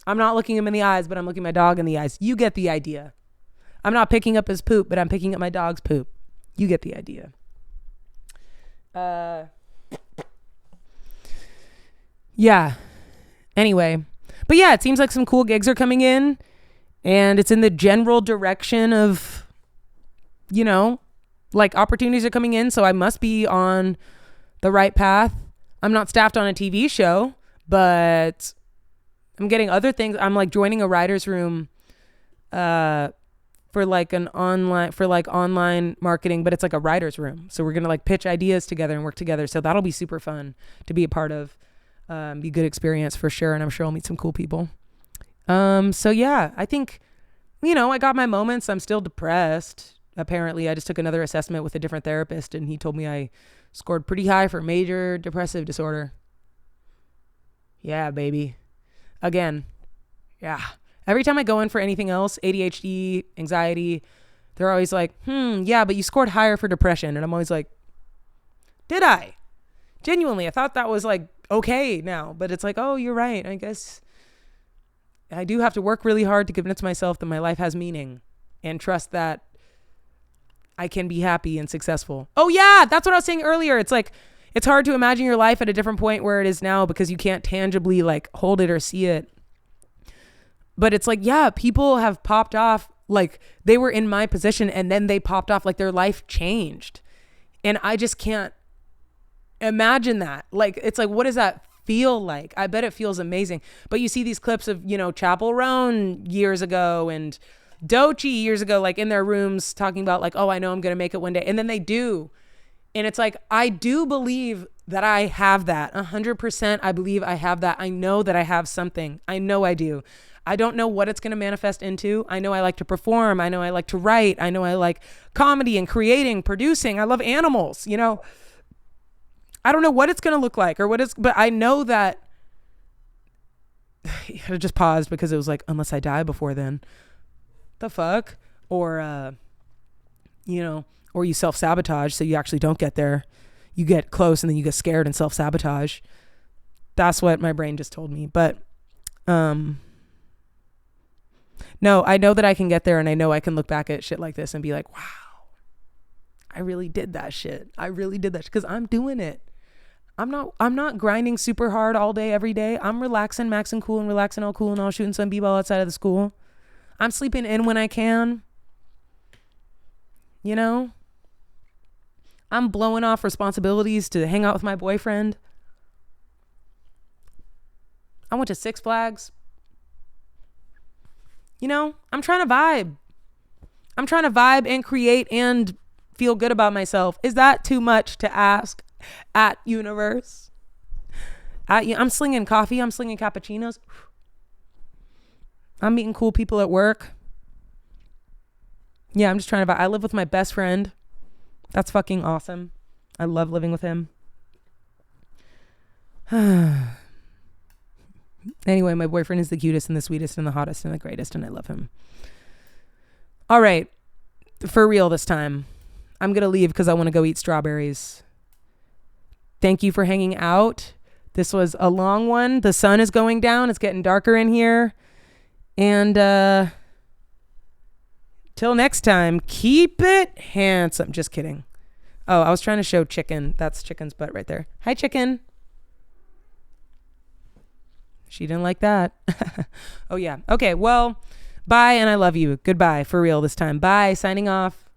I'm not looking him in the eyes, but I'm looking my dog in the eyes. You get the idea. I'm not picking up his poop, but I'm picking up my dog's poop. You get the idea. Yeah. Anyway. But yeah, it seems like some cool gigs are coming in, and it's in the general direction of, you know, like opportunities are coming in, so I must be on the right path. I'm not staffed on a TV show, but I'm getting other things. I'm like joining a writer's room for like online marketing, but it's like a writer's room. So we're going to like pitch ideas together and work together. So that'll be super fun to be a part of. Be a good experience for sure. And I'm sure I'll meet some cool people. So yeah, I think, you know, I got my moments. I'm still depressed. Apparently I just took another assessment with a different therapist, and he told me I scored pretty high for major depressive disorder. Yeah, baby. Again. Yeah. Every time I go in for anything else, ADHD, anxiety, they're always like, yeah, but you scored higher for depression. And I'm always like, did I? Genuinely, I thought that was like okay now, but it's like, oh, you're right. I guess I do have to work really hard to convince myself that my life has meaning and trust that I can be happy and successful. Oh yeah, that's what I was saying earlier. It's like, it's hard to imagine your life at a different point where it is now because you can't tangibly like hold it or see it. But it's like, yeah, people have popped off, like they were in my position and then they popped off, like their life changed. And I just can't imagine that. Like, it's like, what does that feel like? I bet it feels amazing. But you see these clips of, you know, Chapel Roan years ago and Doechii years ago, like in their rooms talking about like, oh, I know I'm going to make it one day. And then they do. And it's like, I do believe that I have that 100%. I believe I have that. I know that I have something. I know I do. I don't know what it's going to manifest into. I know I like to perform. I know I like to write. I know I like comedy and creating, producing. I love animals, you know. I don't know what it's going to look like or what it's, but I know that I just paused because it was like, unless I die before then, the fuck? Or, you know, or you self-sabotage so you actually don't get there. You get close and then you get scared and self-sabotage. That's what my brain just told me. But, no, I know that I can get there, and I know I can look back at shit like this and be like, wow, I really did that shit. I really did that because I'm doing it. I'm not grinding super hard all day, every day. I'm relaxing, maxing cool and relaxing all cool and all shooting some b-ball outside of the school. I'm sleeping in when I can. You know? I'm blowing off responsibilities to hang out with my boyfriend. I went to Six Flags. You know, I'm trying to vibe. I'm trying to vibe and create and feel good about myself. Is that too much to ask? At universe. I'm slinging coffee. I'm slinging cappuccinos. I'm meeting cool people at work. Yeah, I'm just trying to. I live with my best friend. That's fucking awesome. I love living with him. Anyway, my boyfriend is the cutest and the sweetest and the hottest and the greatest, and I love him. All right. For real this time. I'm going to leave because I want to go eat strawberries. Thank you for hanging out. This was a long one. The sun is going down. It's getting darker in here. And till next time, keep it handsome. Just kidding. Oh, I was trying to show chicken. That's chicken's butt right there. Hi, chicken. She didn't like that. Oh, yeah. Okay, well, bye, and I love you. Goodbye, for real this time. Bye, signing off.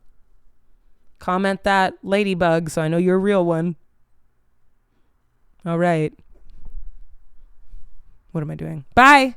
Comment that ladybug so I know you're a real one. All right. What am I doing? Bye.